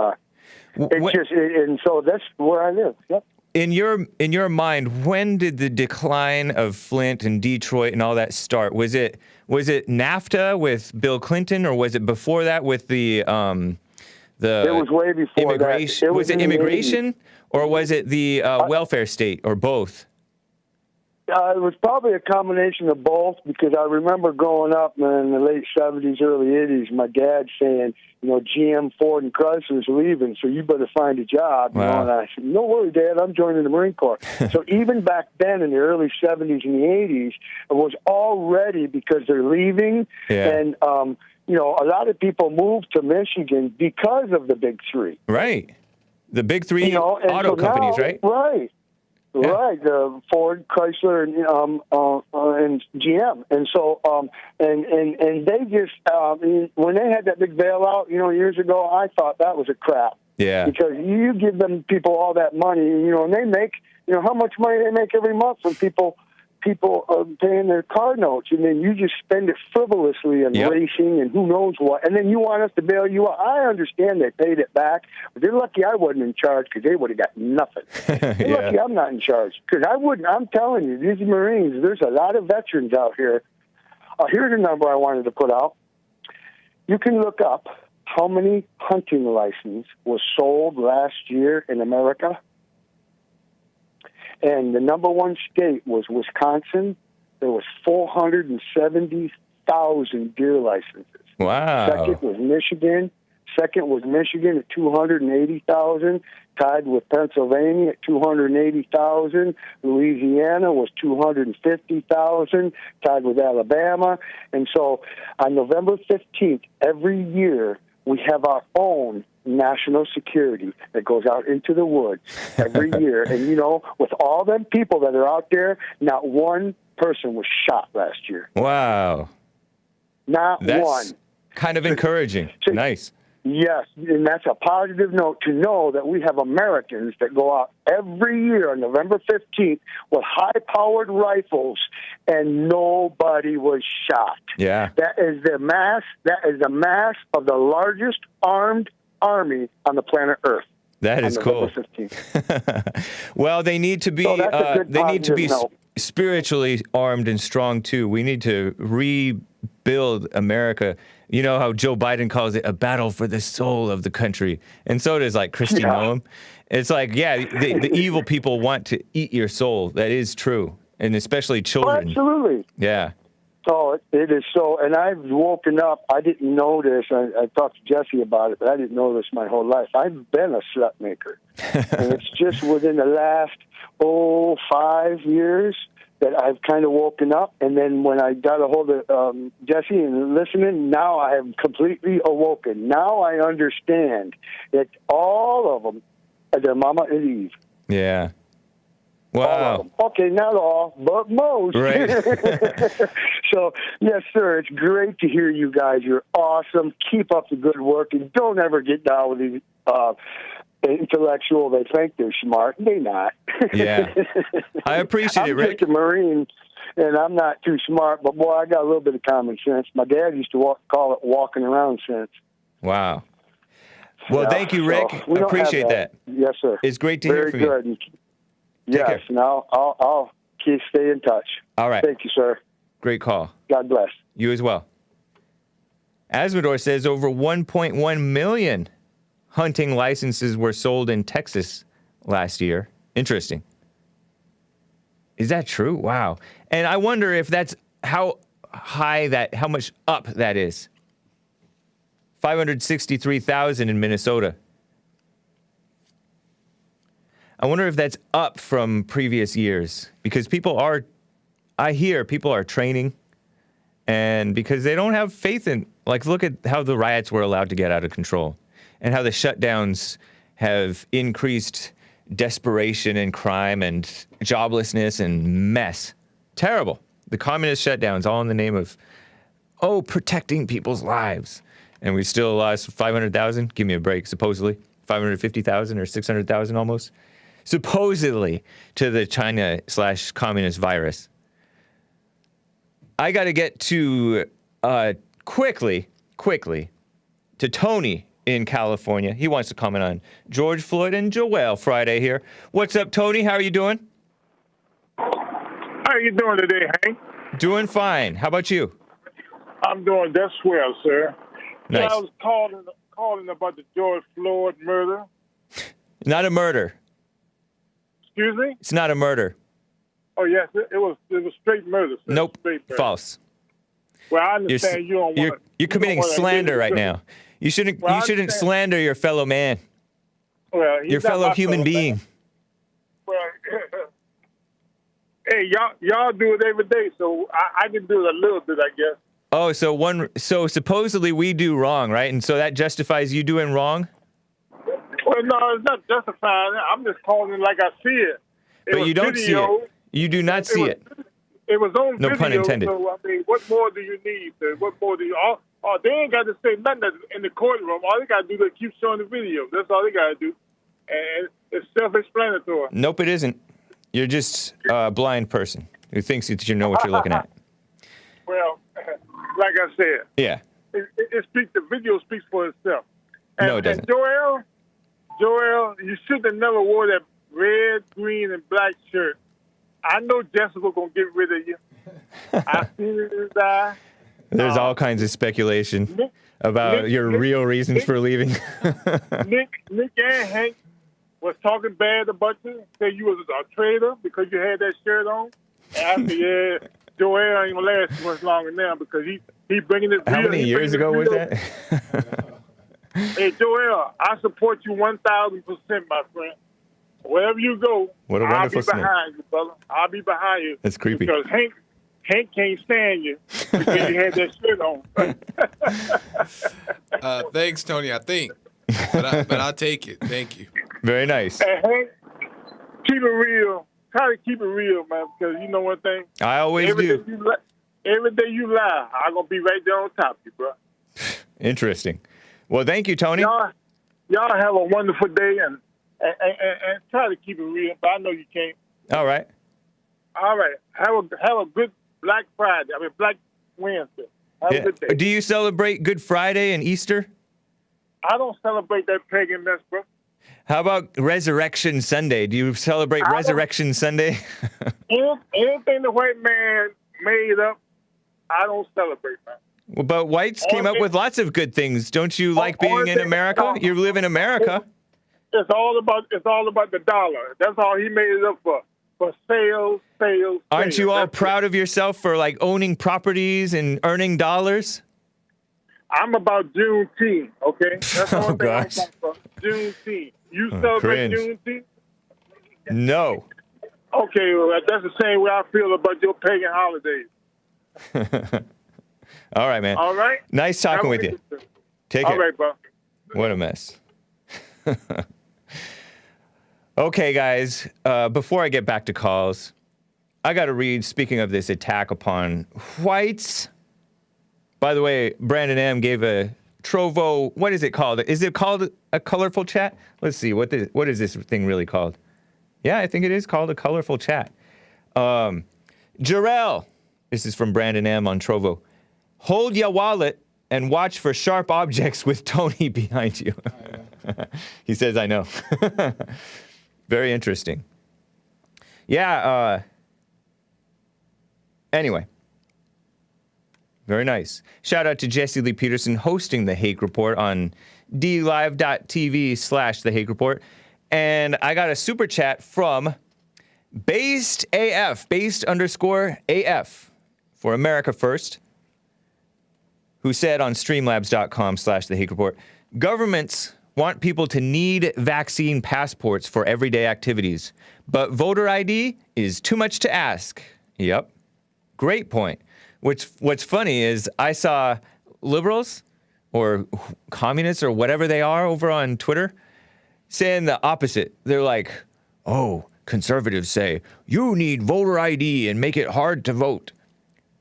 and so that's where I live. Yep. In your mind, when did the decline of Flint and Detroit and all that start? Was it NAFTA with Bill Clinton, or was it before that with the It was way before immigration? That. Was it immigration, or was it the welfare state, or both? It was probably a combination of both, because I remember growing up in the late 70s, early 80s, my dad saying, GM, Ford, and Chrysler's leaving, so you better find a job. Wow. And I said, no worry, Dad, I'm joining the Marine Corps. So even back then in the early 70s and the 80s, it was already because they're leaving. Yeah. And, a lot of people moved to Michigan because of the Big Three. Right. The Big Three auto companies, right? Right. Yeah. Right, Ford, Chrysler, and GM, and so and they just when they had that big bailout, years ago, I thought that was a crap. Yeah. Because you give them people all that money, and they make, how much money they make every month from people paying their car notes, and then you just spend it frivolously and racing and who knows what, and then you want us to bail you out. I understand they paid it back, but they're lucky I wasn't in charge because they would have got nothing. They're lucky I'm not in charge because I wouldn't. I'm telling you, these Marines, there's a lot of veterans out here. Here's a number I wanted to put out. You can look up how many hunting licenses was sold last year in America. And the number one state was Wisconsin. There was 470,000 deer licenses. Wow. Second was Michigan at 280,000, tied with Pennsylvania at 280,000. Louisiana was 250,000, tied with Alabama. And so on November 15th, every year, we have our own national security that goes out into the woods every year. And, with all them people that are out there, not one person was shot last year. Wow. Not That's one. Kind of encouraging. Nice. Yes, and that's a positive note to know that we have Americans that go out every year on November 15th with high-powered rifles, and nobody was shot. Yeah. That is the mass of the largest armed army on the planet Earth. That is cool. 15th. Well, they need to be note. Spiritually armed and strong too. We need to rebuild America. You know how Joe Biden calls it a battle for the soul of the country, and so does Kristi Noem. It's the evil people want to eat your soul. That is true, and especially children. Oh, absolutely. Yeah. Oh, it is so. And I've woken up. I didn't know this. I talked to Jesse about it, but I didn't know this my whole life. I've been a slut maker. And it's just within the last, 5 years that I've kind of woken up. And then when I got a hold of Jesse and listening, now I have completely awoken. Now I understand that all of them are their mama and Eve. Yeah. Wow. Okay, not all, but most. Right. So, yes, sir, it's great to hear you guys. You're awesome. Keep up the good work, and don't ever get down with these intellectual. They think they're smart. They're not. Yeah. I appreciate it, Rick. I'm just a Marine, and I'm not too smart, but, boy, I got a little bit of common sense. My dad used to call it walking around sense. Wow. Well, thank you, Rick. So Appreciate that. Yes, sir. It's great to hear from you. Very good. Take Yes, care. and I'll stay in touch. All right. Thank you, sir. Great call. God bless. You as well. Asmodor says over 1.1 million hunting licenses were sold in Texas last year. Interesting. Is that true? Wow. And I wonder if that's how much up that is. 563,000 in Minnesota. I wonder if that's up from previous years because I hear people are training and because they don't have faith in, look at how the riots were allowed to get out of control and how the shutdowns have increased desperation and crime and joblessness and mess. Terrible. The communist shutdowns all in the name of, protecting people's lives. And we still lost 500,000. Give me a break, supposedly. 550,000 or 600,000 almost. Supposedly to the China/communist virus. I got to get to quickly to Tony in California. He wants to comment on George Floyd and Joel Friday here. What's up, Tony? How are you doing? How are you doing today, Hank? Doing fine. How about you? I'm doing just well, sir. Nice. Yeah, I was calling about the George Floyd murder. Not a murder. Excuse me? It's not a murder. Oh, yes, it was straight murder, sir. Nope. Straight murder. False. Well, I understand you don't want You're committing slander right now. You shouldn't slander your fellow man. Well, Your fellow human being. Man. Well, hey, y'all do it every day, so I can do it a little bit, I guess. Oh, so supposedly we do wrong, right? And so that justifies you doing wrong? Well, no, it's not justifying it. I'm just calling it like I see it. But you don't see it. You do not see it. It was on No video, pun intended. so, I mean, what more do you need? Sir? What more do you... Oh, they ain't got to say nothing in the courtroom. All they got to do is keep showing the video. That's all they got to do. And it's self-explanatory. Nope, it isn't. You're just a blind person who thinks that you know what you're looking at. Well, like I said, Yeah. it speaks. The video speaks for itself. And, No, it doesn't. And Joel, you should have never wore that red, green, and black shirt. I know Jessica gonna get rid of you. I seen it in his eye. There's all kinds of speculation about your real reasons for leaving. Nick and Hank was talking bad about you, said you was a traitor because you had that shirt on. And I said, yeah, Joel ain't gonna last too much longer now because he bringing it. How many years ago was that? Hey, Joel, I support you 1,000%, my friend. Wherever you go, What a I'll wonderful be snake. behind you, brother. I'll be behind you. That's creepy. Because Hank can't stand you because you had that shirt on. Thanks, Tony. I think, but I'll take it. Thank you. Very nice. And Hank, keep it real. Try to keep it real, man, because you know one thing? I always do. Every day you lie, I'm going to be right there on top of you, bro. Interesting. Well, thank you, Tony. Y'all have a wonderful day and try to keep it real, but I know you can't. All right. All right. Have a good Black Wednesday. Have a good day. Do you celebrate Good Friday and Easter? I don't celebrate that pagan mess, bro. How about Resurrection Sunday? Do you celebrate Resurrection Sunday? Anything the white man made up, I don't celebrate, man. Well, but whites came up with lots of good things. Don't you like being in America? You live in America. It's all about the dollar. That's all he made it up for. For sales. Aren't you all That's proud of yourself for like owning properties and earning dollars? I'm about Juneteenth, okay? That's the Oh, only thing I'm gosh. talking about. Juneteenth. You celebrate cringe. Juneteenth? No. Okay, well, that's the same way I feel about your pagan holidays. All right, man. All right? Nice talking Have a with good you. day. Take All it. right, bro. What a mess. Okay, guys, before I get back to calls, I got to read, speaking of this attack upon whites. By the way, Brandon M. gave a Trovo, what is it called? Is it called a colorful chat? Let's see, what is this thing really called? Yeah, I think it is called a colorful chat. Jarrell, this is from Brandon M. on Trovo. Hold your wallet and watch for sharp objects with Tony behind you. He says, I know. Very interesting. Yeah, anyway. Very nice. Shout out to Jesse Lee Peterson hosting the Hake Report on dlive.tv/the Hake Report. And I got a super chat from based _AF for America First, who said on streamlabs.com/the Hake Report, governments want people to need vaccine passports for everyday activities, but voter ID is too much to ask. Yep. Great point. What's funny is I saw liberals or communists or whatever they are over on Twitter saying the opposite. They're like, oh, conservatives say you need voter ID and make it hard to vote.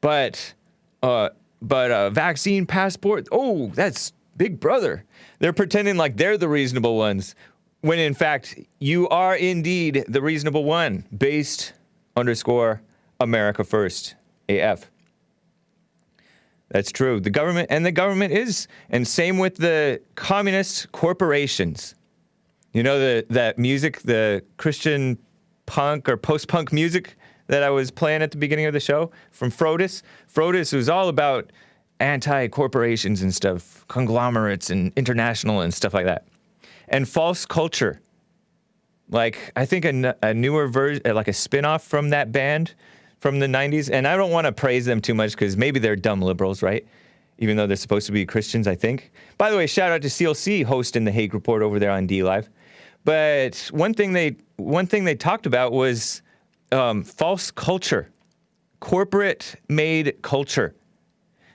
But a vaccine passport, oh, that's Big Brother. They're pretending like they're the reasonable ones, when in fact you are indeed the reasonable one. Based _America First AF. That's true. The government is, and same with the communist corporations. You know that music, the Christian punk or post-punk music that I was playing at the beginning of the show from Frodus? Frodus was all about anti-corporations and stuff, conglomerates and international and stuff like that. And false culture. Like, I think a newer version, like a spin-off from that band from the 90s. And I don't want to praise them too much because maybe they're dumb liberals, right? Even though they're supposed to be Christians, I think. By the way, shout out to CLC hosting the Hake Report over there on DLive. But one thing they talked about was false culture, corporate-made culture.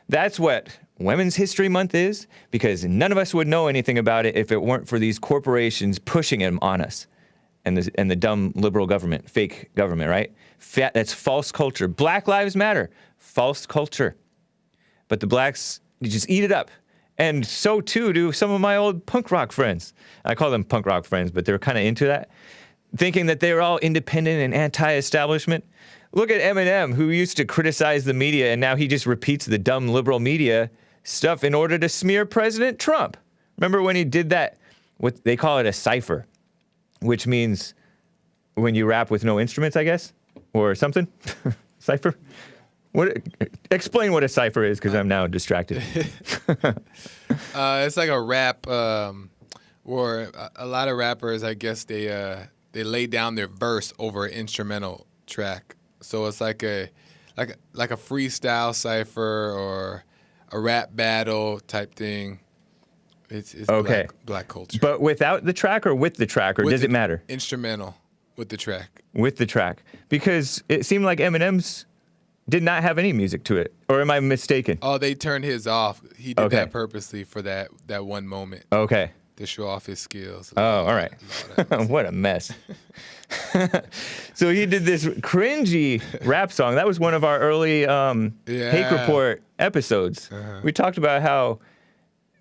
That's what Women's History Month is, because none of us would know anything about it if it weren't for these corporations pushing them on us, and the dumb liberal government, fake government, right? That's false culture. Black Lives Matter, false culture. But the blacks you just eat it up. And so too do some of my old punk rock friends. I call them punk rock friends, but they're kind of into that, thinking that they were all independent and anti-establishment. Look at Eminem, who used to criticize the media, and now he just repeats the dumb liberal media stuff in order to smear President Trump. Remember when he did that? What they call it a cypher, which means when you rap with no instruments, I guess, or something. Cypher? What? Explain what a cypher is, because I'm now distracted. It's like a rap, or a lot of rappers, I guess they lay down their verse over an instrumental track. So it's like a freestyle cipher or a rap battle type thing. It's okay. Black culture. But without the track or with the track, or does it matter? Instrumental with the track. With the track. Because it seemed like Eminem's did not have any music to it. Or am I mistaken? Oh, they turned his off. He did that purposely for that one moment. Okay. To show off his skills. Oh, all right. What a mess. So he did this cringy rap song. That was one of our early Hake Report episodes. We talked about how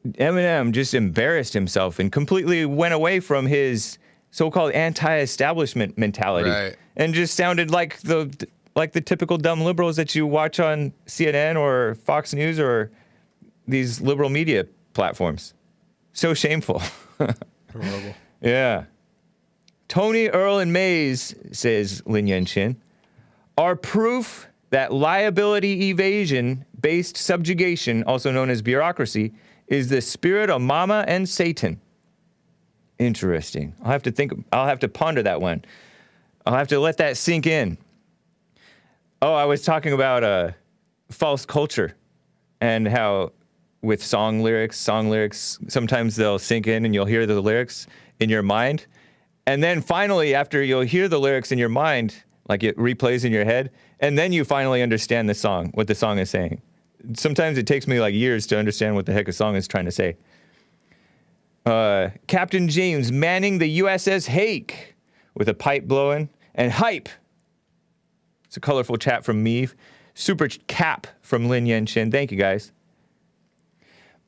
Eminem just embarrassed himself and completely went away from his so-called anti-establishment mentality, and just sounded like the typical dumb liberals that you watch on CNN or Fox News or these liberal media platforms. So shameful. Horrible. Yeah. Tony, Earl, and Mays, says Lin Yen-chin, are proof that liability evasion-based subjugation, also known as bureaucracy, is the spirit of Mama and Satan. Interesting. I'll have to ponder that one. I'll have to let that sink in. Oh, I was talking about false culture and how with song lyrics, sometimes they'll sink in and you'll hear the lyrics in your mind. And then finally, after you'll hear the lyrics in your mind, like it replays in your head, and then you finally understand the song, what the song is saying. Sometimes it takes me like years to understand what the heck a song is trying to say. Captain James manning the USS Hake with a pipe blowing, and hype. It's a colorful chat from me. Super cap from Lin Yen-chin. Thank you, guys.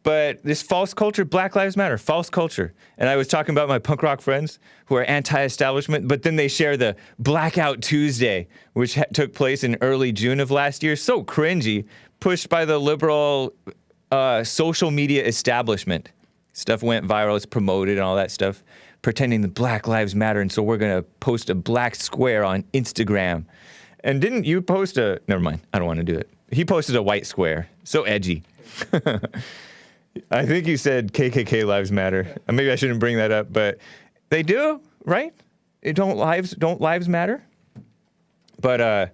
But this false culture, Black Lives Matter, false culture. And I was talking about my punk rock friends who are anti-establishment, but then they share the Blackout Tuesday, which took place in early June of last year. So cringy, pushed by the liberal social media establishment. Stuff went viral, it's promoted and all that stuff, pretending that Black Lives Matter, and so we're going to post a black square on Instagram. And didn't you post never mind, I don't want to do it. He posted a white square. So edgy. I think you said KKK Lives Matter. Maybe I shouldn't bring that up, but they do, right? Don't lives matter? But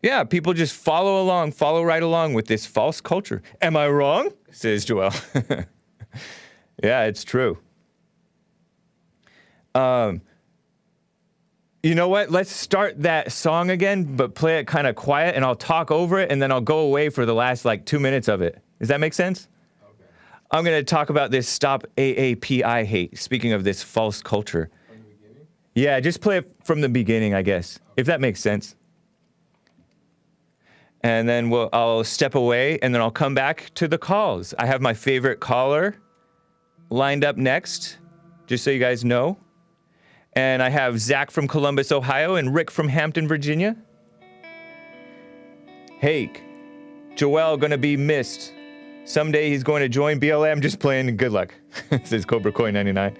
yeah, people just follow right along with this false culture. Am I wrong? Says Joel. Yeah, it's true. You know what? Let's start that song again, but play it kind of quiet, and I'll talk over it, and then I'll go away for the last, 2 minutes of it. Does that make sense? Okay. I'm going to talk about this Stop AAPI hate, speaking of this false culture. From the beginning? Yeah, just play it from the beginning, I guess, if that makes sense. And then I'll step away, and then I'll come back to the calls. I have my favorite caller lined up next, just so you guys know. And I have Zach from Columbus, Ohio, and Rick from Hampton, Virginia. Hake, Joel gonna be missed. Someday he's going to join BLM. Just playing. Good luck, says Cobra Koi 99,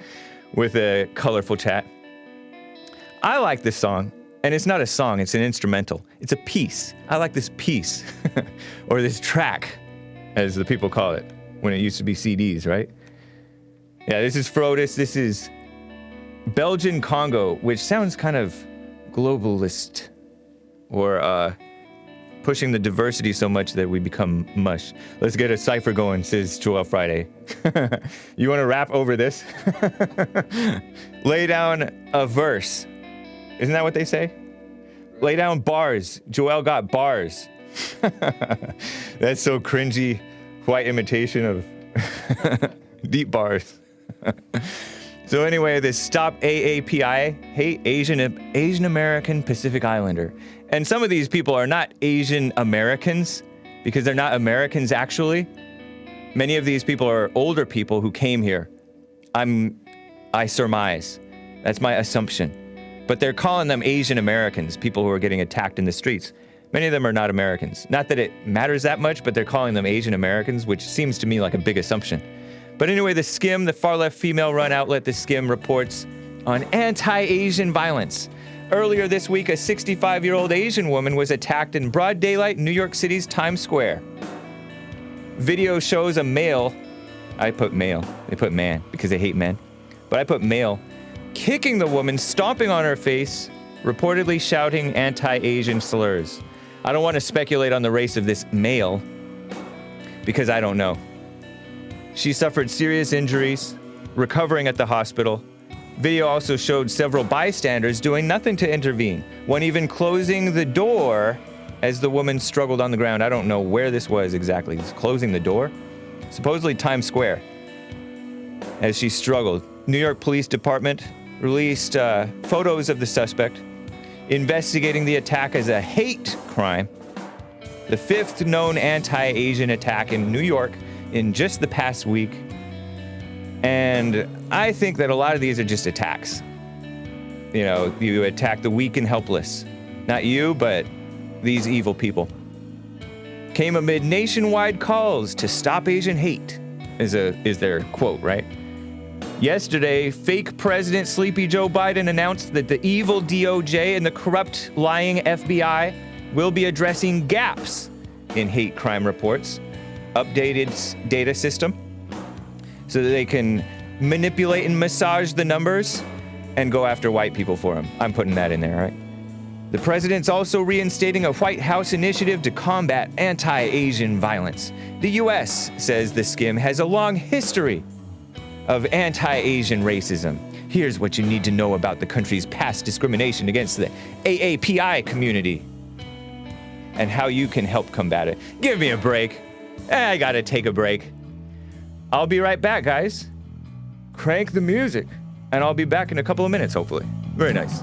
with a colorful chat. I like this song, and it's not a song, it's an instrumental. It's a piece. I like this piece, or this track, as the people call it, when it used to be CDs, right? Yeah, this is Frodus. This is Belgian Congo, which sounds kind of globalist, or pushing the diversity so much that we become mush. Let's get a cypher going, says Joel Friday. You want to rap over this? Lay down a verse. Isn't that what they say? Lay down bars. Joel got bars. That's so cringy, white imitation of deep bars. So anyway, this Stop AAPI, hate Asian American Pacific Islander. And some of these people are not Asian Americans, because they're not Americans actually. Many of these people are older people who came here. I surmise. That's my assumption. But they're calling them Asian Americans, people who are getting attacked in the streets. Many of them are not Americans. Not that it matters that much, but they're calling them Asian Americans, which seems to me like a big assumption. But anyway, the Skim, the far-left female-run outlet, the Skim, reports on anti-Asian violence. Earlier this week, a 65-year-old Asian woman was attacked in broad daylight in New York City's Times Square. Video shows a male, I put male, they put man because they hate men, but I put male, kicking the woman, stomping on her face, reportedly shouting anti-Asian slurs. I don't want to speculate on the race of this male because I don't know. She suffered serious injuries, recovering at the hospital. Video also showed several bystanders doing nothing to intervene, one even closing the door as the woman struggled on the ground. I don't know where this was exactly. It's closing the door? Supposedly Times Square. As she struggled, New York Police Department released photos of the suspect, investigating the attack as a hate crime, the fifth known anti-Asian attack in New York in just the past week. And I think that a lot of these are just attacks. You know, you attack the weak and helpless. Not you, but these evil people. Came amid nationwide calls to stop Asian hate, is their quote, right? Yesterday, fake President Sleepy Joe Biden announced that the evil DOJ and the corrupt, lying FBI will be addressing gaps in hate crime reports, updated data system, so that they can manipulate and massage the numbers and go after white people for them. I'm putting that in there, right? The president's also reinstating a White House initiative to combat anti-Asian violence. The U.S., says the Skim, has a long history of anti-Asian racism. Here's what you need to know about the country's past discrimination against the AAPI community and how you can help combat it. Give me a break. I gotta take a break. I'll be right back, guys. Crank the music, and I'll be back in a couple of minutes, hopefully. Very nice.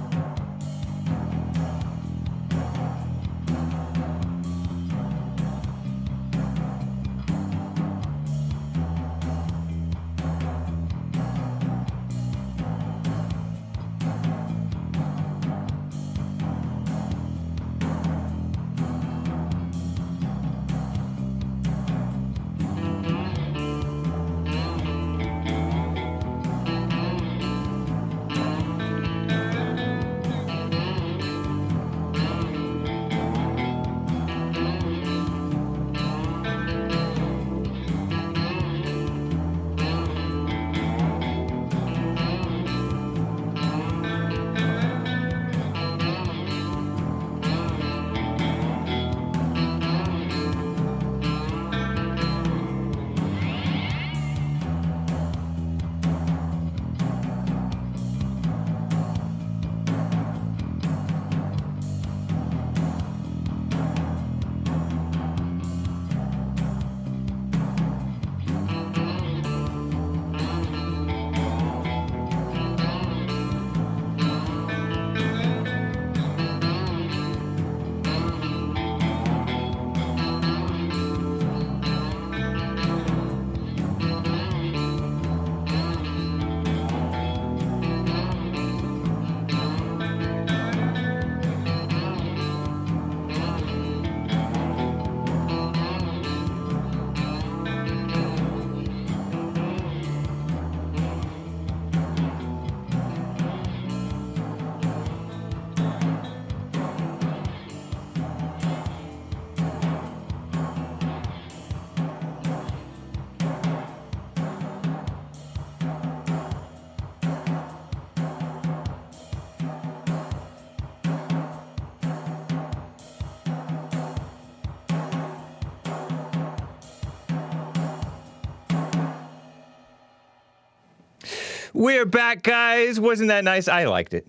We're back, guys. Wasn't that nice? I liked it.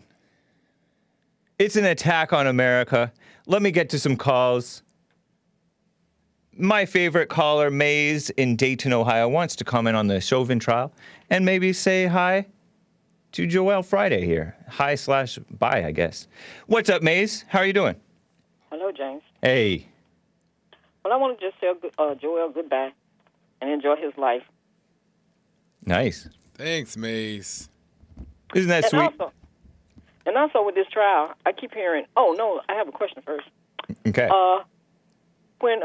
It's an attack on America. Let me get to some calls. My favorite caller, Maze in Dayton, Ohio, wants to comment on the Chauvin trial and maybe say hi to Joelle Friday here. Hi/bye, I guess. What's up, Maze? How are you doing? Hello, James. Hey. Well, I want to just tell Joel goodbye. and enjoy his life. Nice. Thanks, Mace. Isn't that sweet? And also with this trial, I keep hearing. Oh no, I have a question first. Okay. When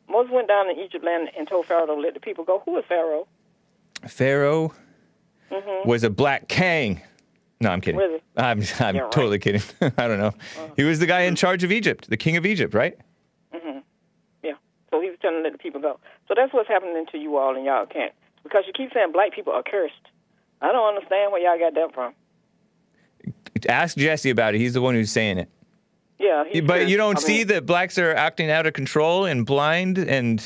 Moses went down in Egypt land and told Pharaoh to let the people go, who was Pharaoh? Pharaoh was a black king. No, I'm kidding. Really? I'm Yeah, totally right. kidding. I don't know. He was the guy in charge of Egypt, the king of Egypt, right? Yeah. So he was telling to let the people go. So that's what's happening to you all, and y'all can't. Because you keep saying black people are cursed. I don't understand where y'all got that from. Ask Jesse about it. He's the one who's saying it. Yeah. he's But cursed. you don't I see mean, that blacks are acting out of control and blind and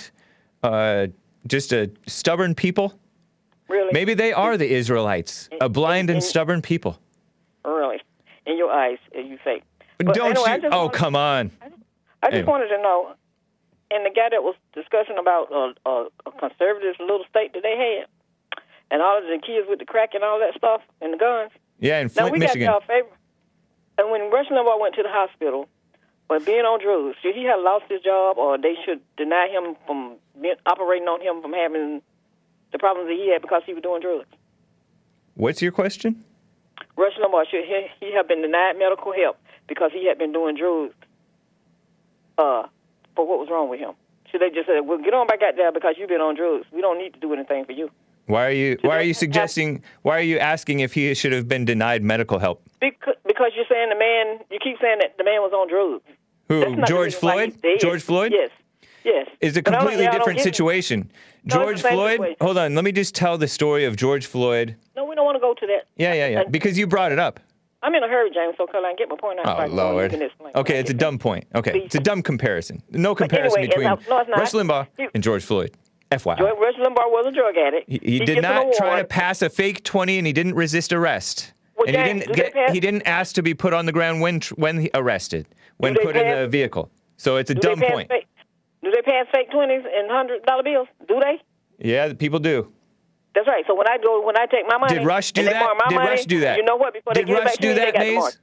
just a stubborn people? Really? Maybe they are the Israelites, a blind and stubborn people. Really. In your eyes, you say. But Don't anyway, I you? just Oh, wanted- come on. I just Anyway. wanted to know, and the guy that was discussing about a conservative little state that they had, and all of the kids with the crack and all that stuff, and the guns. Yeah, in Now, Flint, we Michigan. got y'all favorite. And when Rush Limbaugh went to the hospital, for being on drugs, should he have lost his job, or they should deny him from operating on him from having the problems that he had because he was doing drugs? What's your question? Rush Limbaugh, should he have been denied medical help because he had been doing drugs for what was wrong with him? Should they just say, well, get on back out there because you've been on drugs. We don't need to do anything for you. Why are you suggesting, why are you asking if he should have been denied medical help? Because you're saying you keep saying that the man was on drugs. That's Who, not the George reason why Floyd? he's dead. George Floyd? Yes. Is a But I don't- completely y'all don't different get me. situation. No, George it's the same Floyd, situation. hold on, let me just tell the story of George Floyd. No, we don't want to go to that. Yeah, because you brought it up. I'm in a hurry, James, so can I get my point out? Oh, Lord. Okay, it's a dumb point. Okay, it's a dumb comparison. No comparison anyway, between no, it's not. Rush Limbaugh and George Floyd. FYI. Rush Limbaugh was a drug addict. He did gets an not try to award. pass a fake 20, and he didn't resist arrest. Well, And James, he didn't ask to be put on the ground when he arrested, when they put in pass- the vehicle. So it's a Do dumb they pass point. Do they pass fake 20s and $100 bills? Do they? Yeah, people do. That's right. So when I take my money, Did Rush do and they that? mark my Did money, Rush do that? You know what? Before Did they give it Rush back to do me, that, they got the Maze? mark.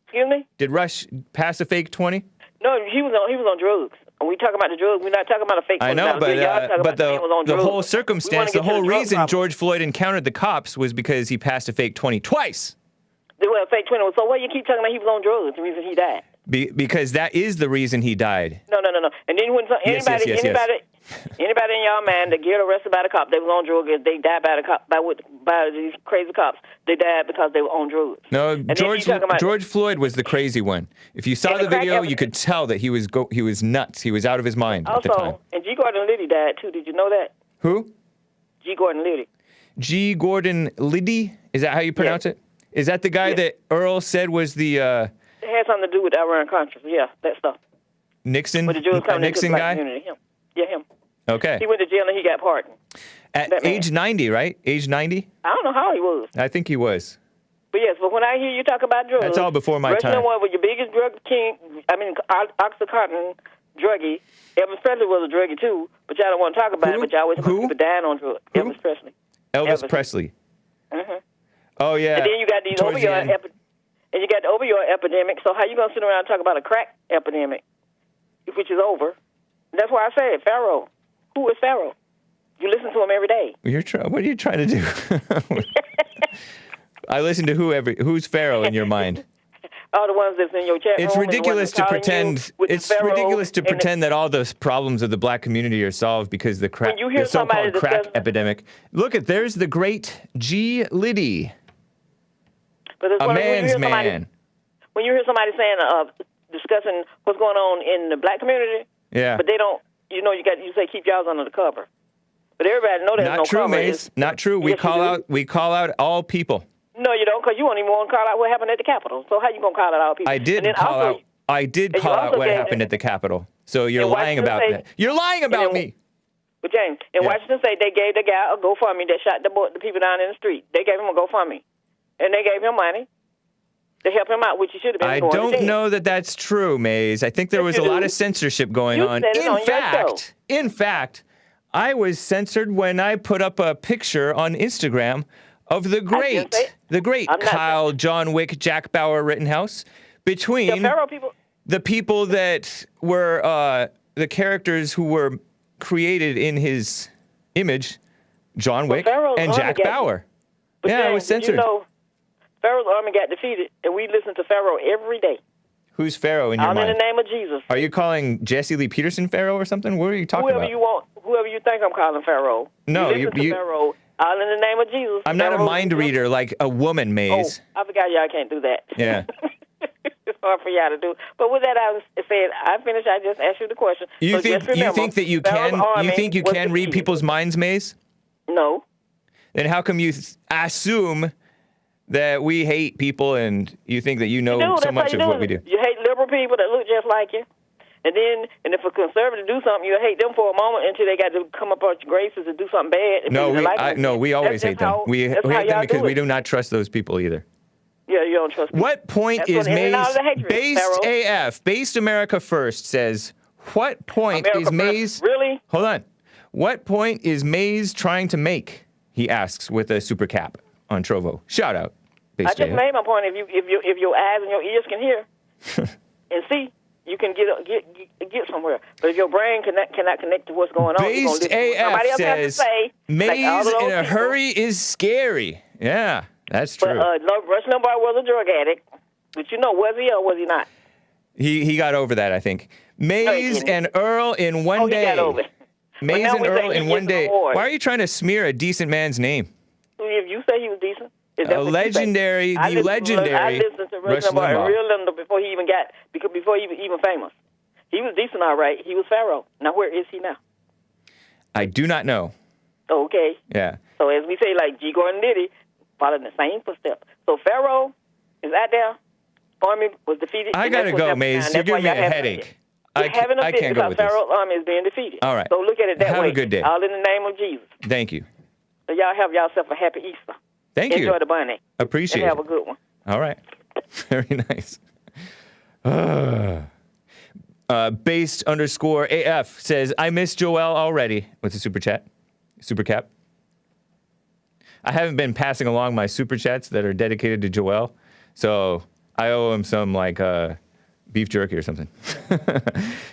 Excuse me? Did Rush pass a fake 20? No, he was on drugs. And we talking about the drugs. We're not talking about a fake $20. I know, Y'all talking but about the man was on the drugs. whole We circumstance, wanna the get to whole drug reason problem. George Floyd encountered the cops was because he passed a fake 20 twice. Well, fake 20. So why you keep talking about he was on drugs? The reason he died. Because that is the reason he died. No. And then when Yes. anybody in y'all mind that get arrested by the cop, they was on drugs. They died by these crazy cops. They died because they were on drugs. No, And then you talking about- George Floyd was the crazy one. If you saw And the the crack video, you epidemic. could tell that he was nuts. He was out of his mind at the time. Also, and G. Gordon Liddy died too. Did you know that? Who? G. Gordon Liddy. G. Gordon Liddy? Is that how you pronounce it? Is that the guy that Earl said was the It had something to do with the Iran Contra. Yeah, that stuff. Nixon With the Jews coming into Nixon the black guy? community. Him. Yeah, him. Okay. He went to jail and he got pardoned. At that man. age 90, right? Age 90? I don't know how he was. I think he was. But yes, but when I hear you talk about drugs, That's all before my time. One was your biggest drug king. Oxycontin druggie. Elvis Presley was a druggie too, but y'all don't want to talk about Who? it. But y'all always Who? people dying on drugs. Who? Elvis Presley. Elvis Presley. Mhm. Oh, yeah. And then you got these Towards the opioid end. and you got the opioid epidemic. So how you gonna sit around and talk about a crack epidemic, which is over? That's why I said Pharaoh. Who is Pharaoh? You listen to him every day. What are you trying to do? I listen to who's Pharaoh in your mind? All the ones that's in your chat It's room and the ridiculous ones to that's calling pretend. you with the It's Pharaoh ridiculous to and the- pretend that all the problems of the black community are solved because the When you hear the so-called somebody crack discuss- epidemic. Look there's the great G. Liddy, But it's a when you hear man's somebody- man. When you hear somebody saying, discussing what's going on in the black community, Yeah. but they don't, you say keep y'all under the cover. But everybody know there's Not no true, cover. Mace. Not true. We Yes, you do. call out all people. No, you don't, because you won't even want to call out what happened at the Capitol. So how you gonna call out all people? I did And then call also, out. I did and you call out also what gave- happened at the Capitol. So you're and lying Washington about State- that. You're lying about then- me. But James, in Yeah. Washington State, they gave the guy a GoFundMe that shot the people down in the street. They gave him a GoFundMe, and they gave him money to help him out, which he should have been I going to don't jail. know that that's true, Maze. I think there Yes, was a you lot do. of censorship going You on. said it on your show. In fact, I was censored when I put up a picture on Instagram of the great I'm not- Kyle John Wick Jack Bauer Rittenhouse The between Pharaoh people. the people that were the characters who were created in his image John Wick Pharaoh's and army Jack got- Bauer. But Yeah, it James, was censored. You know, Pharaoh's army got defeated, and we listen to Pharaoh every day. Who's Pharaoh in your All in the mind? name of Jesus. Are you calling Jesse Lee Peterson Pharaoh or something? What are you talking Whoever about? you want, whoever you think I'm calling Pharaoh. No, you listen to Pharaoh. All in the name of Jesus. I'm not a Pharaoh- mind reader like a woman, Oh, Maze. I forgot y'all can't do that. Yeah. It's hard for y'all to do. But with that, I said I finished. I just asked you the question. You So think just remember, that you Pharaoh's can army was read defeated. people's minds, Maze? No. Then how come you assume that we hate people and you think that you know No, so that's much how of you what we do? You hate liberal people that look just like you. And if a conservative do something, you hate them for a moment until they got to come up out your graces and do something bad. And No, people like them. we always That's hate them. how- We that's how hate them y'all because do we it. do not trust those people either. Yeah, you don't trust me. What point That's is what- and all Maze the hatred, Based Pharaoh. AF, Based America First says, what point America is first. Maze Really? Hold on. What point is Maze trying to make? He asks with a super cap on Trovo. Shout out. I Based just AF. made my point. If your eyes and your ears can hear and see, you can get somewhere. But if your brain cannot connect to what's going on, you're gonna Based listen to what somebody AF else has to says, say. Maze like all of those in a people. hurry is scary. Yeah, that's But true. Rush Limbaugh was a drug addict. But was he or was he not? He got over that, I think. Maze didn't. and Earl in one He day. got over it. Maze now and we say Earl he in gets one an day. award. Why are you trying to smear a decent man's name? If you say he was decent, is that A what you say? legendary, I the listened to legendary Rush Rush Limbaugh, Limbaugh. real Limbaugh before he was even famous. He was decent, all right. He was Pharaoh. Now where is he now? I do not know. Okay. Yeah. So as we say, like G. Gordon Liddy, following the same footsteps. So Pharaoh is out there. Army was defeated. I and gotta that's go, what's happening Maze. now. You're That's why giving me a y'all having headache. You're having a I fit can't go because with this. Pharaoh's army is being defeated. All right. So look at it that Have way. a good day. All in the name of Jesus. Thank you. So y'all have yourself a happy Easter. Thank you. Enjoy the bunny. Appreciate and have it. a good one. All right. Very nice. Based _ AF says, I miss Joel already with a super chat. Super cap. I haven't been passing along my super chats that are dedicated to Joel, so I owe him some beef jerky or something.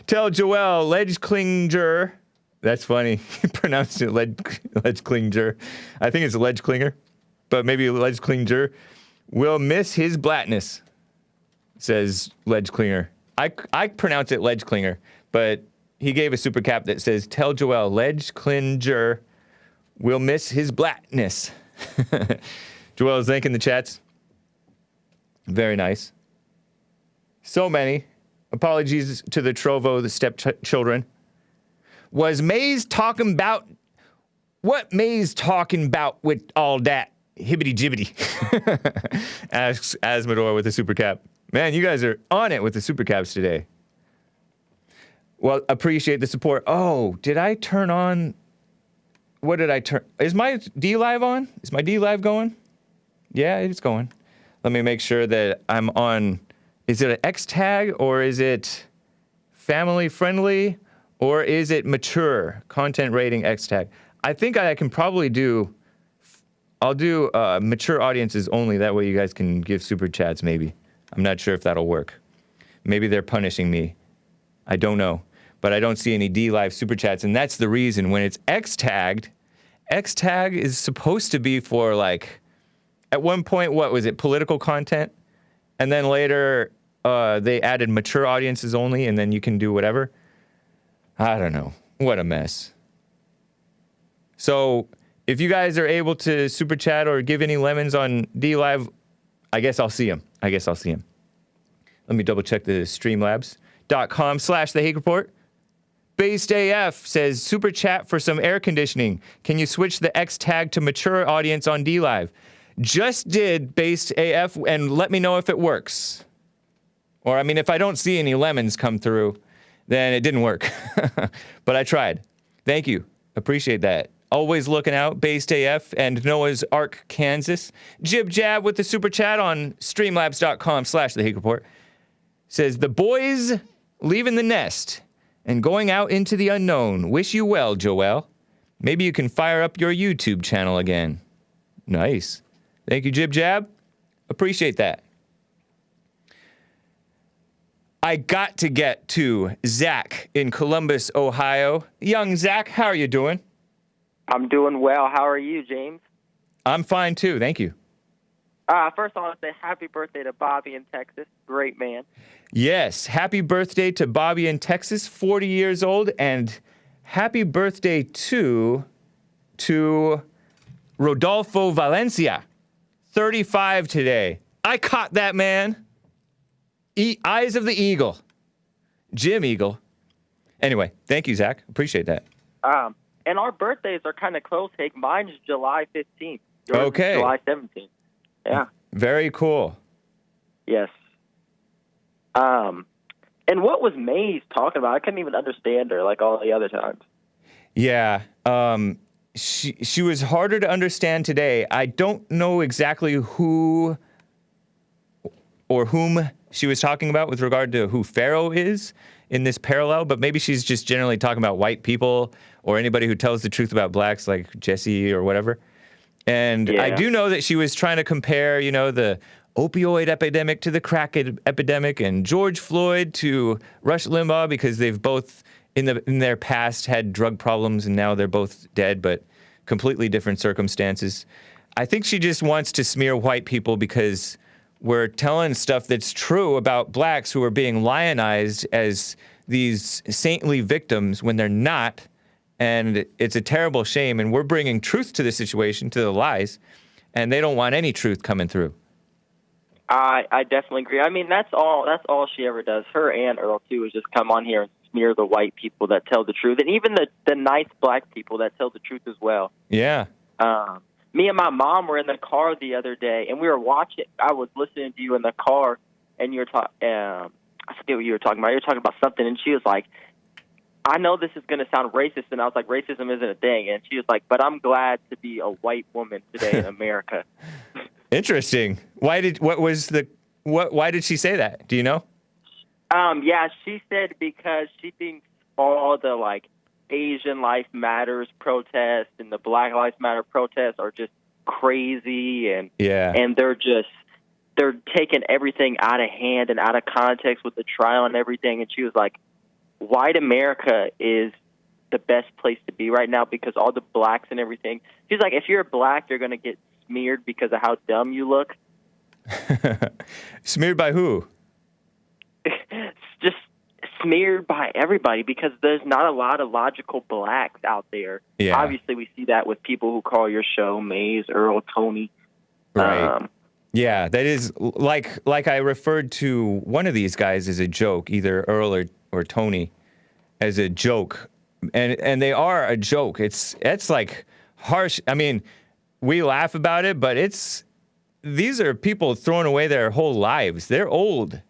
Tell Joel Ledgeklinger. That's funny. He pronounced it Ledgeklinger. I think it's Ledgeklinger, but maybe Ledgeklinger will miss his blackness, says Ledgeklinger. I pronounce it Ledgeklinger, but he gave a super cap that says, tell Joel Ledgeklinger will miss his blackness. Joel is thanking the chats. Very nice. So many. Apologies to the Trovo, the stepchildren. Was Maze talking about... What Maze talking about with all that hibbity-jibbity? Asks Asmodor with a super cap. Man, you guys are on it with the super caps today. Well, appreciate the support. Oh, did I turn on... What did I turn... Is my D-Live on? Is my D-Live going? Yeah, it's going. Let me make sure that I'm on... Is it an X tag or is it family friendly or is it mature? Content rating X tag. I think I can probably do... I'll do mature audiences only. That way you guys can give super chats maybe. I'm not sure if that'll work. Maybe they're punishing me. I don't know. But I don't see any D-Live super chats, and that's the reason. When it's X-tagged, X-tag is supposed to be for, at one point, what was it, political content? And then later, they added mature audiences only, and then you can do whatever. I don't know. What a mess. So, if you guys are able to super chat or give any lemons on D-Live, I guess I'll see them. Let me double check the streamlabs.com/the Hake Report. Based AF says, super chat for some air conditioning. Can you switch the X tag to mature audience on D-Live? Just did Based AF, and let me know if it works. Or, if I don't see any lemons come through, then it didn't work. But I tried. Thank you. Appreciate that. Always looking out, Based AF and Noah's Ark, Kansas. Jib Jab with the super chat on streamlabs.com/the Hake Report. Says, the boys leaving the nest and going out into the unknown. Wish you well, Joel. Maybe you can fire up your YouTube channel again. Nice. Thank you, Jib Jab. Appreciate that. I got to get to Zach in Columbus, Ohio. Young Zach, how are you doing? I'm doing well. How are you, James? I'm fine too. Thank you. First, I want to say happy birthday to Bobby in Texas. Great man. Yes, happy birthday to Bobby in Texas, 40 years old, and happy birthday to Rodolfo Valencia, 35 today. I caught that man. Eyes of the Eagle. Jim Eagle. Anyway, thank you, Zach. Appreciate that. And our birthdays are kind of close. Hake. Mine's July 15th. Yours Okay. is July 17th. Yeah. Very cool. Yes. And what was Maze talking about? I couldn't even understand her like all the other times. Yeah. She was harder to understand today. I don't know exactly who or whom she was talking about with regard to who Pharaoh is in this parallel, but maybe she's just generally talking about white people or anybody who tells the truth about blacks, like Jesse or whatever. And I do know that she was trying to compare, the opioid epidemic to the crack epidemic, and George Floyd to Rush Limbaugh, because they've both in their past had drug problems and now they're both dead, but completely different circumstances. I think she just wants to smear white people because we're telling stuff that's true about blacks who are being lionized as these saintly victims when they're not. And it's a terrible shame. And we're bringing truth to the situation, to the lies. And they don't want any truth coming through. I definitely agree. I mean, that's all she ever does. Her and Earl, too, is just come on here and smear the white people that tell the truth. And even the nice black people that tell the truth as well. Yeah. Me and my mom were in the car the other day, and we were watching. I was listening to you in the car, and you were talking. I forget what you were talking about. You were talking about something, and she was like, "I know this is going to sound racist," and I was like, "Racism isn't a thing." And she was like, "But I'm glad to be a white woman today in America." Interesting. Why did she say that? Do you know? Yeah, she said because she thinks all the Asian Life Matters protests and the Black Lives Matter protests are just crazy, and they're taking everything out of hand and out of context with the trial and everything. And she was like, white America is the best place to be right now because all the blacks and everything. She's like, if you're black, you're going to get smeared because of how dumb you look. Smeared by who? Just smeared by everybody because there's not a lot of logical blacks out there. Yeah. Obviously, we see that with people who call your show Maze, Earl, Tony. Right. Yeah, that is like I referred to one of these guys as a joke, either Earl or Tony, as a joke, and they are a joke. It's like harsh. I mean, we laugh about it, but these are people throwing away their whole lives. They're old,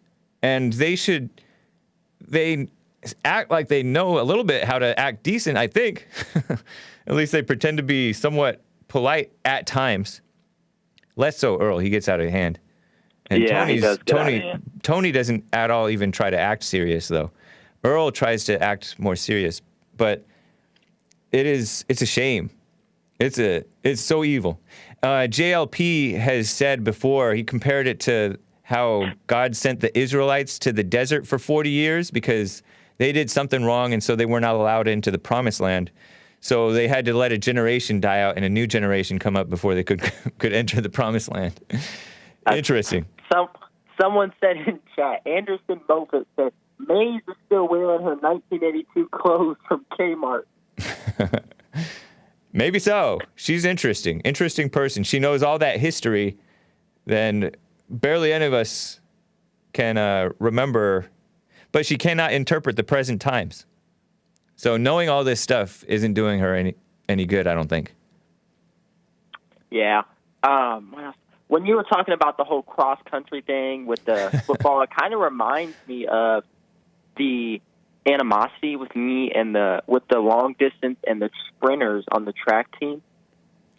and they act like they know a little bit how to act decent, I think. At least they pretend to be somewhat polite at times. Less so Earl. He gets out of hand. And he does get out of hand. Tony doesn't at all even try to act serious, though. Earl tries to act more serious, but it's a shame. It's so evil. JLP has said before, he compared it to how God sent the Israelites to the desert for 40 years because they did something wrong, and so they were not allowed into the promised land. So they had to let a generation die out and a new generation come up before they could enter the promised land. Interesting. Someone said in chat, Anderson Moffett said, Maze is still wearing her 1982 clothes from Kmart. Maybe so. She's interesting person. She knows all that history. Then barely any of us can remember, but she cannot interpret the present times. So knowing all this stuff isn't doing her any good, I don't think. Yeah. When you were talking about the whole cross-country thing with the football, it kind of reminds me of the animosity with me and with the long distance and the sprinters on the track team.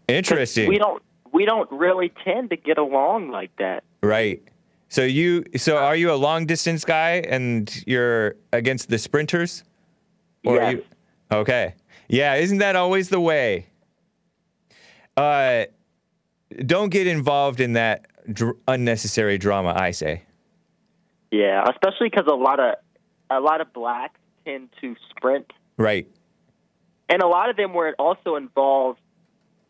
Interesting. We don't really tend to get along like that. Right. So are you a long distance guy and you're against the sprinters? Or yes. Okay. Yeah, isn't that always the way? Don't get involved in that unnecessary drama, I say. Yeah, especially because a lot of blacks tend to sprint. Right. And a lot of them were also involved,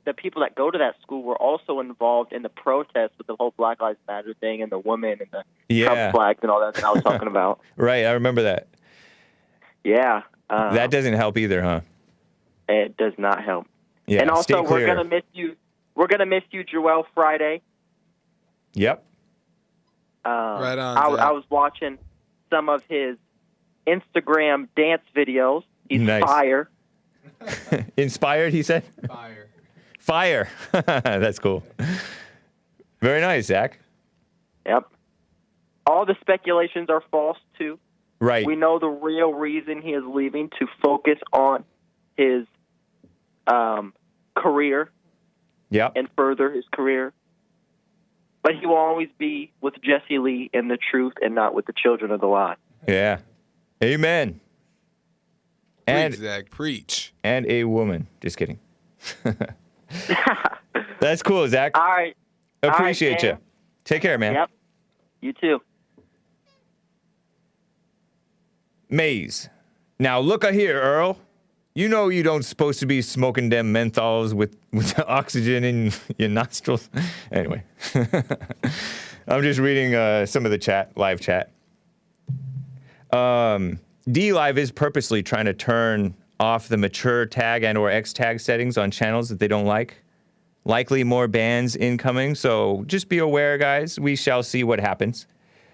the people that go to that school were also involved in the protests with the whole Black Lives Matter thing and the women and the Trump flags and all that I was talking about. Right, I remember that. Yeah. That doesn't help either, huh? It does not help. Yeah, and also, stay clear. we're gonna miss you. We're gonna miss you, Joel, Friday. Yep. Right on. I was watching some of his Instagram dance videos. He's Nice. fire. Inspired, he said? Fire. That's cool. Very nice, Zach. Yep. All the speculations are false, too. Right. We know the real reason he is leaving, to focus on his career. Yep. And further his career. But he will always be with Jesse Lee in the truth and not with the children of the lie. Yeah. Amen. And Zach, preach. And a woman. Just kidding. That's cool, Zach. All right. Appreciate you. you. Take care, man. Yep. You too. Maze. Now look here, Earl. You know you don't supposed to be smoking them menthols with the oxygen in your nostrils. Anyway. I'm just reading some of the chat, live chat. D-Live is purposely trying to turn off the mature tag and or X tag settings on channels that they don't like. Likely more bans incoming, so just be aware, guys. We shall see what happens.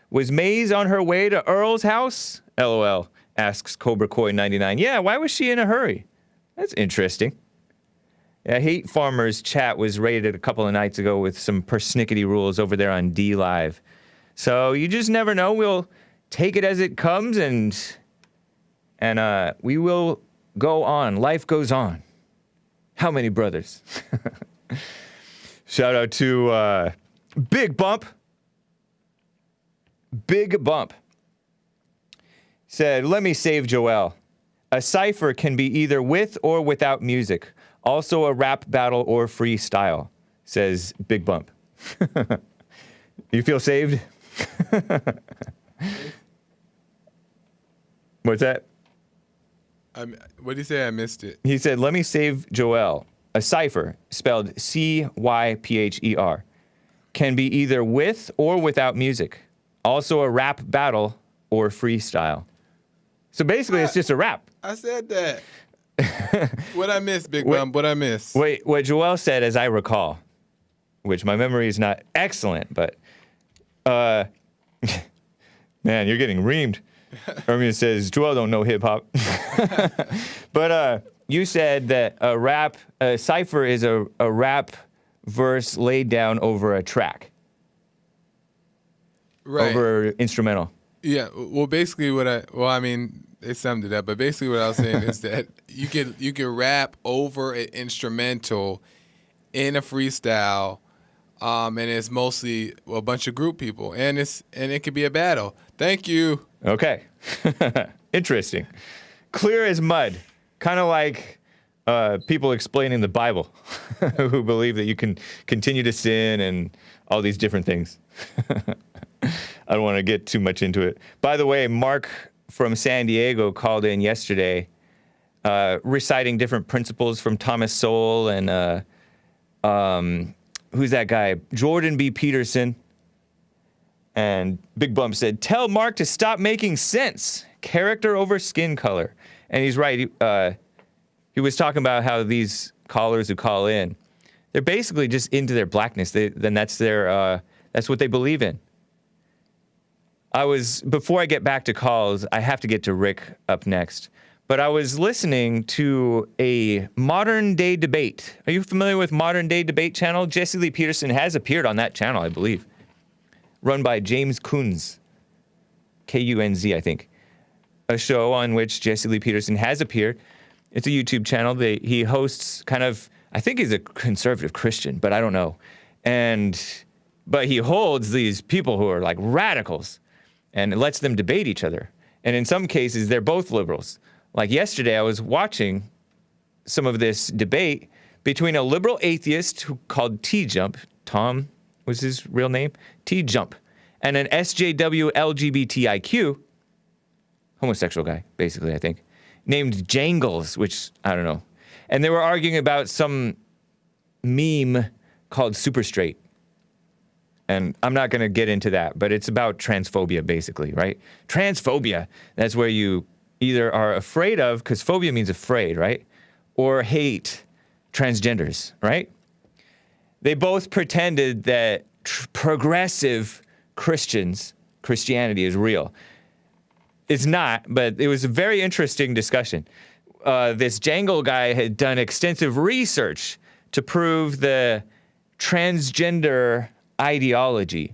Was Maze on her way to Earl's house? LOL, asks Cobra Koi 99. Yeah, why was she in a hurry? That's interesting. Yeah, Hate Farmers chat was raided a couple of nights ago with some persnickety rules over there on D-Live. So you just never know. We'll take it as it comes and we will go on. Life goes on. How many brothers? Shout out to Big Bump. Big Bump said, let me save Joel. A cypher can be either with or without music. Also a rap battle or freestyle, says Big Bump. You feel saved? What's that? What did he say? I missed it. He said, let me save Joel. A cypher, spelled C-Y-P-H-E-R, can be either with or without music. Also a rap battle or freestyle. So basically, it's just a rap. I said that. What I missed, Big Bump? What I missed? Wait, what Joel said, as I recall, which my memory is not excellent, but, man, you're getting reamed. Ermias says, Joel don't know hip-hop. But you said that a cypher is a rap verse laid down over a track. Right. Over instrumental. Yeah, well, basically they summed it up, but basically what I was saying is that you can rap over an instrumental in a freestyle, and it's mostly a bunch of group people, and it could be a battle. Thank you. Okay. Interesting. Clear as mud. Kind of like people explaining the Bible who believe that you can continue to sin and all these different things. I don't want to get too much into it. By the way, Mark from San Diego called in yesterday reciting different principles from Thomas Sowell and who's that guy? Jordan B. Peterson. And Big Bump said, tell Mark to stop making sense. Character over skin color. And he's right. He was talking about how these callers who call in, they're basically just into their blackness. Then that's what they believe in. Before I get back to calls, I have to get to Rick up next. But I was listening to a modern day debate. Are you familiar with Modern Day Debate channel? Jesse Lee Peterson has appeared on that channel, I believe. Run by James Kunz, K-U-N-Z, I think. A show on which Jesse Lee Peterson has appeared. It's a YouTube channel. He hosts I think he's a conservative Christian, but I don't know. But he holds these people who are like radicals and lets them debate each other. And in some cases, they're both liberals. Like yesterday, I was watching some of this debate between a liberal atheist called T-Jump, Tom was his real name, T-Jump, and an SJW LGBTIQ, homosexual guy, basically, I think, named Jangles, which, I don't know. And they were arguing about some meme called Super Straight. And I'm not going to get into that, but it's about transphobia, basically, right? Transphobia, that's where you either are afraid of, because phobia means afraid, right? Or hate transgenders, right? They both pretended that progressive Christianity is real. It's not, but it was a very interesting discussion. This Jangle guy had done extensive research to prove the transgender ideology.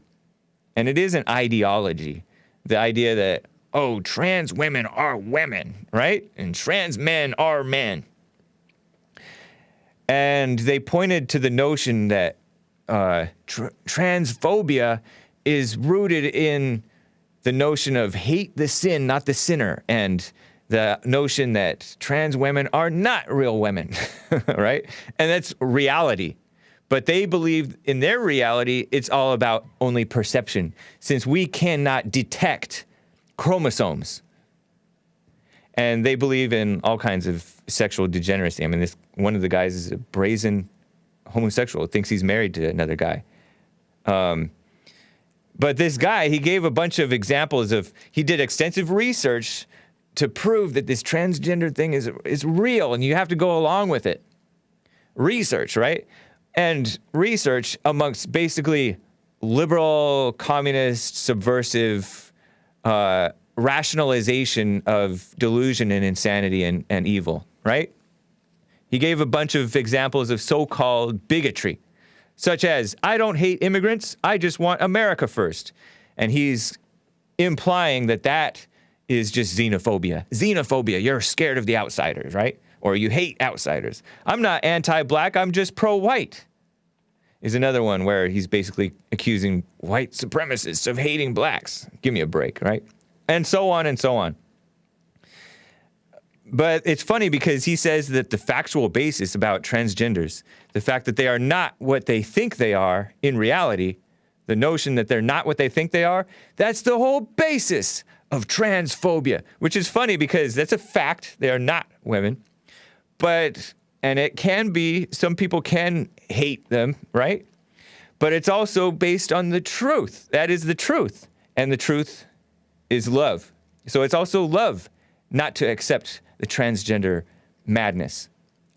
And it is an ideology. The idea that, oh, trans women are women, right? And trans men are men. And they pointed to the notion that transphobia is rooted in the notion of hate the sin, not the sinner, and the notion that trans women are not real women, right? And that's reality. But they believe in their reality, it's all about only perception, since we cannot detect chromosomes. And they believe in all kinds of sexual degeneracy. I mean, one of the guys is a brazen homosexual, thinks he's married to another guy. But this guy, he gave a bunch of examples he did extensive research to prove that this transgender thing is real, and you have to go along with it. Research, right? And research amongst basically liberal, communist, subversive rationalization of delusion and insanity and evil, right? He gave a bunch of examples of so-called bigotry, such as, I don't hate immigrants, I just want America first. And he's implying that is just xenophobia. Xenophobia, you're scared of the outsiders, right? Or you hate outsiders. I'm not anti-black, I'm just pro-white. Is another one where he's basically accusing white supremacists of hating blacks. Give me a break, right? And so on and so on. But it's funny because he says that the factual basis about transgenders, the fact that they are not what they think they are in reality, the notion that they're not what they think they are, that's the whole basis of transphobia, which is funny because that's a fact. They are not women. And it can be, some people can hate them, right? But it's also based on the truth. That is the truth. And the truth is love. So it's also love not to accept the transgender madness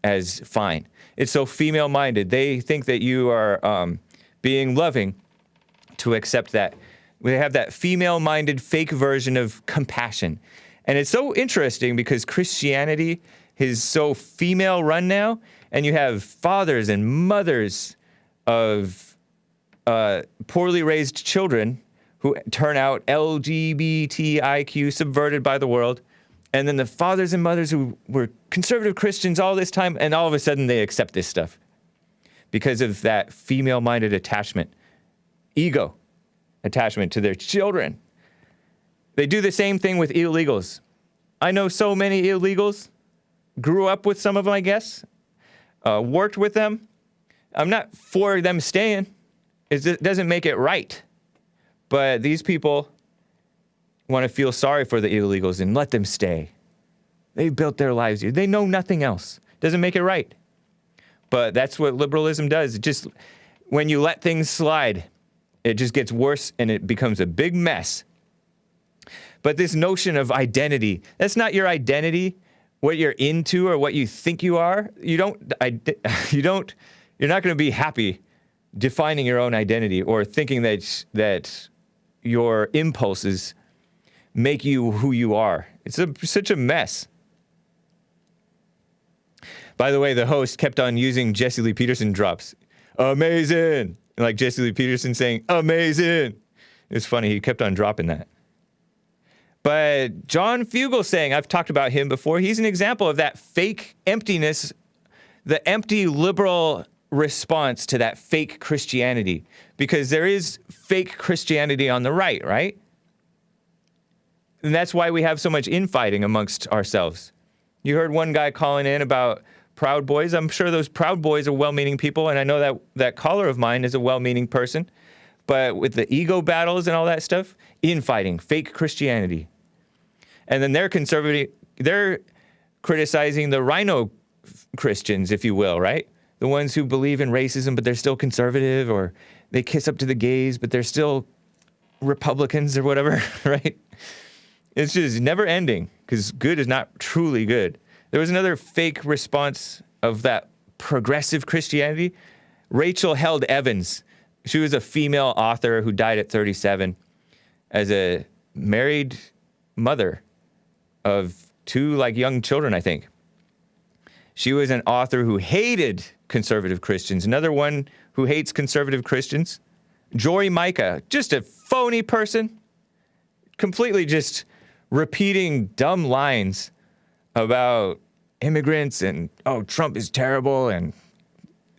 as fine. It's so female-minded. They think that you are being loving to accept that. They have that female-minded fake version of compassion. And it's so interesting because Christianity is so female-run now, and you have fathers and mothers of poorly raised children who turn out LGBTIQ, subverted by the world, and then the fathers and mothers who were conservative Christians all this time, and all of a sudden they accept this stuff because of that female-minded attachment, ego attachment to their children. They do the same thing with illegals. I know so many illegals, grew up with some of them, I guess, worked with them. I'm not for them staying. It doesn't make it right. But these people want to feel sorry for the illegals and let them stay. They've built their lives here. They know nothing else. Doesn't make it right. But that's what liberalism does. It just, when you let things slide, it just gets worse and it becomes a big mess. But this notion of identity, that's not your identity, what you're into or what you think you are. You're not going to be happy defining your own identity or thinking that your impulses make you who you are. It's such a mess. By the way, the host kept on using Jesse Lee Peterson drops. Amazing! Like Jesse Lee Peterson saying, amazing! It's funny, he kept on dropping that. But John Fugel saying, I've talked about him before, he's an example of that fake emptiness, the empty liberal response to that fake Christianity. Because there is fake Christianity on the right, right? And that's why we have so much infighting amongst ourselves. You heard one guy calling in about Proud Boys. I'm sure those Proud Boys are well-meaning people, and I know that caller of mine is a well-meaning person. But with the ego battles and all that stuff, infighting, fake Christianity. And then they're criticizing the rhino Christians, if you will, right? The ones who believe in racism, but they're still conservative, or they kiss up to the gays, but they're still Republicans or whatever, right? It's just never ending because good is not truly good. There was another fake response of that progressive Christianity. Rachel Held Evans. She was a female author who died at 37 as a married mother of 2 young children, I think. She was an author who hated conservative Christians. Another one who hates conservative Christians. Jory Micah, just a phony person. Completely just repeating dumb lines about immigrants and, oh, Trump is terrible, and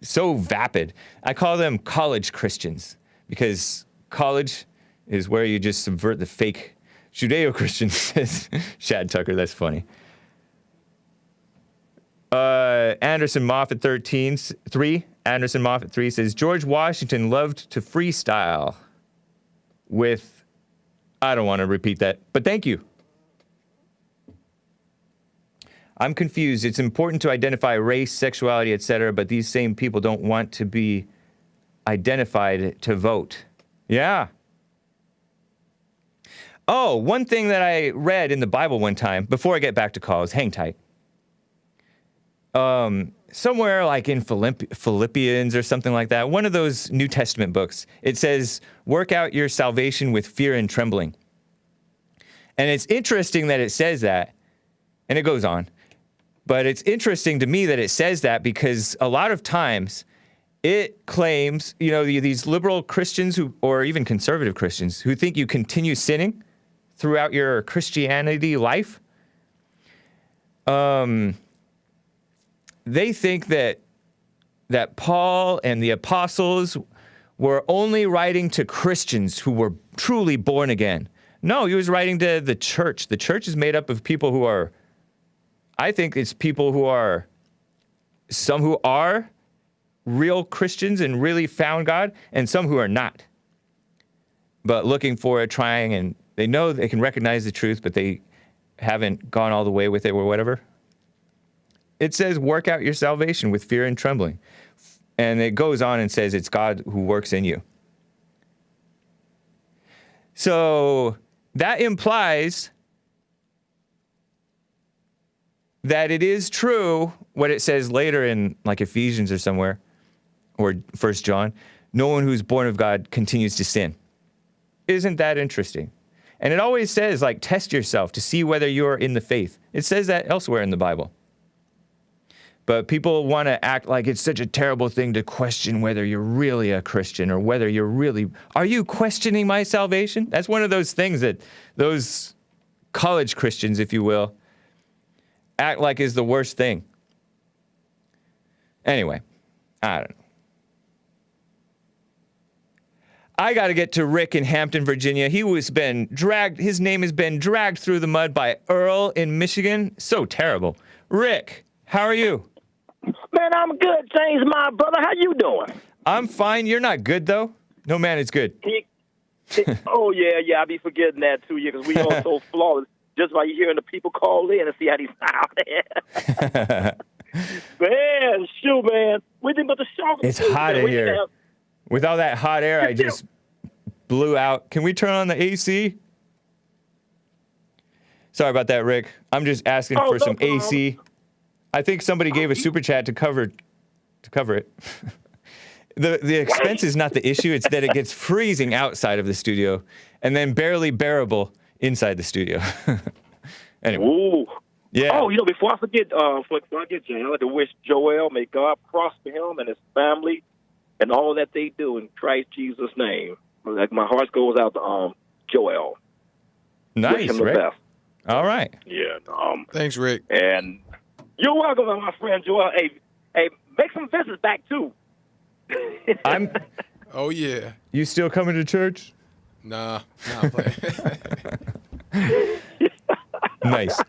so vapid. I call them college Christians because college is where you just subvert the fake Judeo-Christians, says Shad Tucker. That's funny. Anderson Moffat 3. Anderson Moffat 3 says, George Washington loved to freestyle with, I don't want to repeat that, but thank you. I'm confused. It's important to identify race, sexuality, etc., but these same people don't want to be identified to vote. Yeah. Oh, one thing that I read in the Bible one time, before I get back to calls, hang tight. Somewhere like in Philippians or something like that, one of those New Testament books, it says, work out your salvation with fear and trembling. And it's interesting that it says that, and it goes on. But it's interesting to me that it says that because a lot of times it claims, these liberal Christians or even conservative Christians who think you continue sinning throughout your Christianity life, they think that Paul and the apostles were only writing to Christians who were truly born again. No, he was writing to the church. The church is made up of people who are, I think it's people who are, some who are real Christians and really found God, and some who are not. But looking for it, trying, and they know they can recognize the truth, but they haven't gone all the way with it or whatever. It says, work out your salvation with fear and trembling. And it goes on and says it's God who works in you. So that implies that it is true what it says later in Ephesians or somewhere, or 1 John, no one who's born of God continues to sin. Isn't that interesting? And it always says, test yourself to see whether you're in the faith. It says that elsewhere in the Bible. But people want to act like it's such a terrible thing to question whether you're really a Christian or whether you're really, are you questioning my salvation? That's one of those things that those college Christians, if you will, act like is the worst thing. Anyway, I don't know. I got to get to Rick in Hampton, Virginia. His name has been dragged through the mud by Earl in Michigan. So terrible. Rick, how are you? Man, I'm good. Thanks, my brother. How you doing? I'm fine. You're not good, though. No man is good. Oh, yeah, I be forgetting that, too, because we all so flawless. Just by hearing the people call in and see how they sound. Man, shoot, man. We think about the show. It's hot in here. With all that hot air, I just blew out. Can we turn on the AC? Sorry about that, Rick. I'm just asking for some AC. I think somebody gave a super chat to cover it. The expense is not the issue. It's that it gets freezing outside of the studio and then barely bearable inside the studio. Anyway. Ooh. Yeah. Oh, before I forget, Jay, I'd like to wish Joel, may God prosper him and his family and all that they do in Christ Jesus' name. My heart goes out to Joel. Nice, Rick. Best. All right. Yeah. Thanks, Rick. And you're welcome, my friend Joel. Hey, make some visits back too. Oh yeah. You still coming to church? Nah, I'm playing. Nice.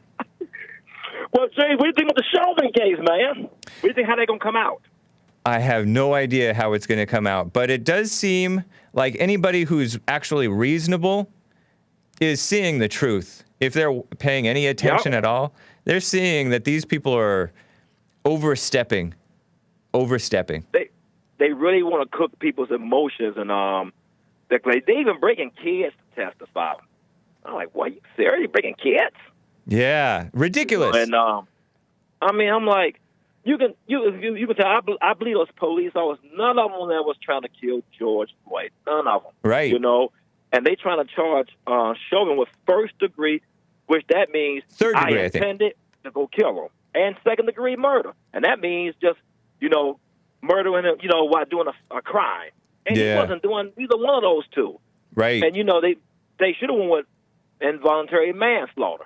Well, Jay, what do you think of the Chauvin case, man? What do you think how they gonna come out? I have no idea how it's going to come out, but it does seem like anybody who's actually reasonable is seeing the truth. If they're paying any attention at all, they're seeing that these people are overstepping. They really want to cook people's emotions, and they even breaking kids to testify. I'm like, what? You serious? You breaking kids? Yeah, ridiculous. And I mean, I'm like, you can tell. I believe those police officers. None of them that was trying to kill George Floyd. None of them. Right. You know, and they trying to charge Chauvin with first degree, which that means third degree. I intended to go kill him, and second degree murder, and that means just murdering him, while doing a crime. And he wasn't doing either one of those two. Right. And they should have went with involuntary manslaughter.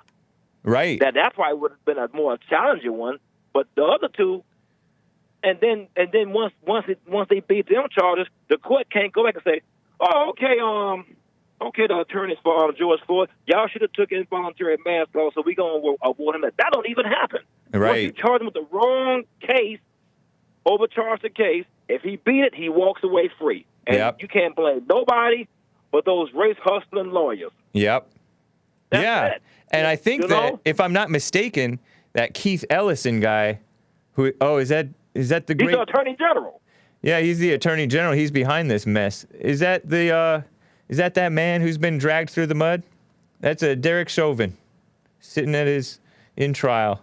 Right. That probably would have been a more challenging one. But the other two, and then once they beat them charges, the court can't go back and say, oh, okay, the attorneys for George Floyd, y'all should have took involuntary manslaughter, so we gonna award him that. That don't even happen. Right. Once you charge him with the wrong case, overcharge the case. If he beat it, he walks away free. And you can't blame nobody but those race hustling lawyers. Yep. That's it. And I think that, if I'm not mistaken, that Keith Ellison guy, is that the great... He's the Attorney General. Yeah, he's the Attorney General. He's behind this mess. Is that that man who's been dragged through the mud? That's Derek Chauvin, sitting in trial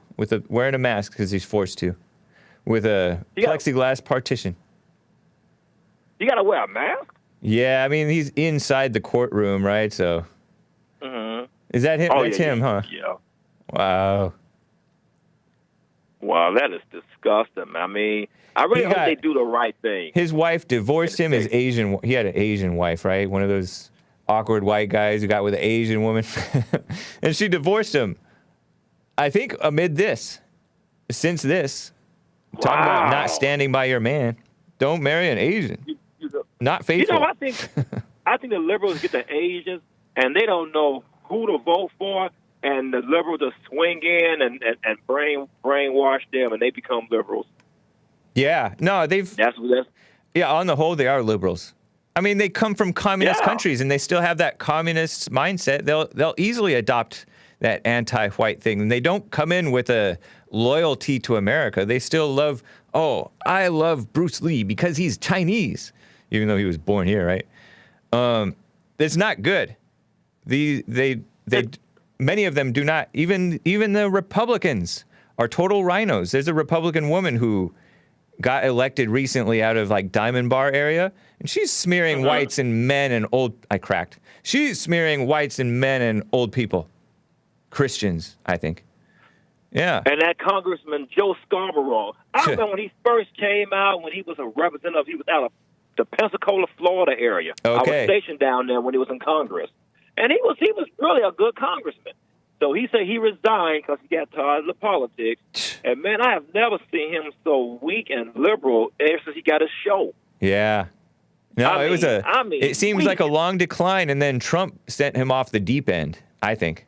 wearing a mask because he's forced to, with a plexiglass partition. You got to wear a mask? Yeah, I mean, he's inside the courtroom, right? So... Is that him? Oh, That's him, huh? Yeah. Wow. Wow, that is disgusting. I mean, I really hope they do the right thing. His wife divorced him. His Asian. He had an Asian wife, right? One of those awkward white guys who got with an Asian woman, and she divorced him. I think amid this, since this, talking about not standing by your man. Don't marry an Asian. Not faithful. I think the liberals get the Asians, and they don't know who to vote for, and the liberals just swing in and brainwash them, and they become liberals. Yeah, no, That's on the whole, they are liberals. I mean, they come from communist countries, and they still have that communist mindset. They'll easily adopt that anti-white thing, and they don't come in with a loyalty to America. They still love. Oh, I love Bruce Lee because he's Chinese, even though he was born here, right? It's not good. Many of them do not. Even the Republicans are total rhinos. There's a Republican woman who got elected recently out of Diamond Bar area, and she's smearing whites and men and old. She's smearing whites and men and old people, Christians, I think. Yeah. And that Congressman Joe Scarborough, I remember when he first came out, when he was a representative, he was out of the Pensacola, Florida area. Okay. I was stationed down there when he was in Congress. And he was really a good congressman. So he said he resigned because he got tired of politics. And, man, I have never seen him so weak and liberal ever since he got his show. Yeah. No, it seems like a long decline, and then Trump sent him off the deep end, I think.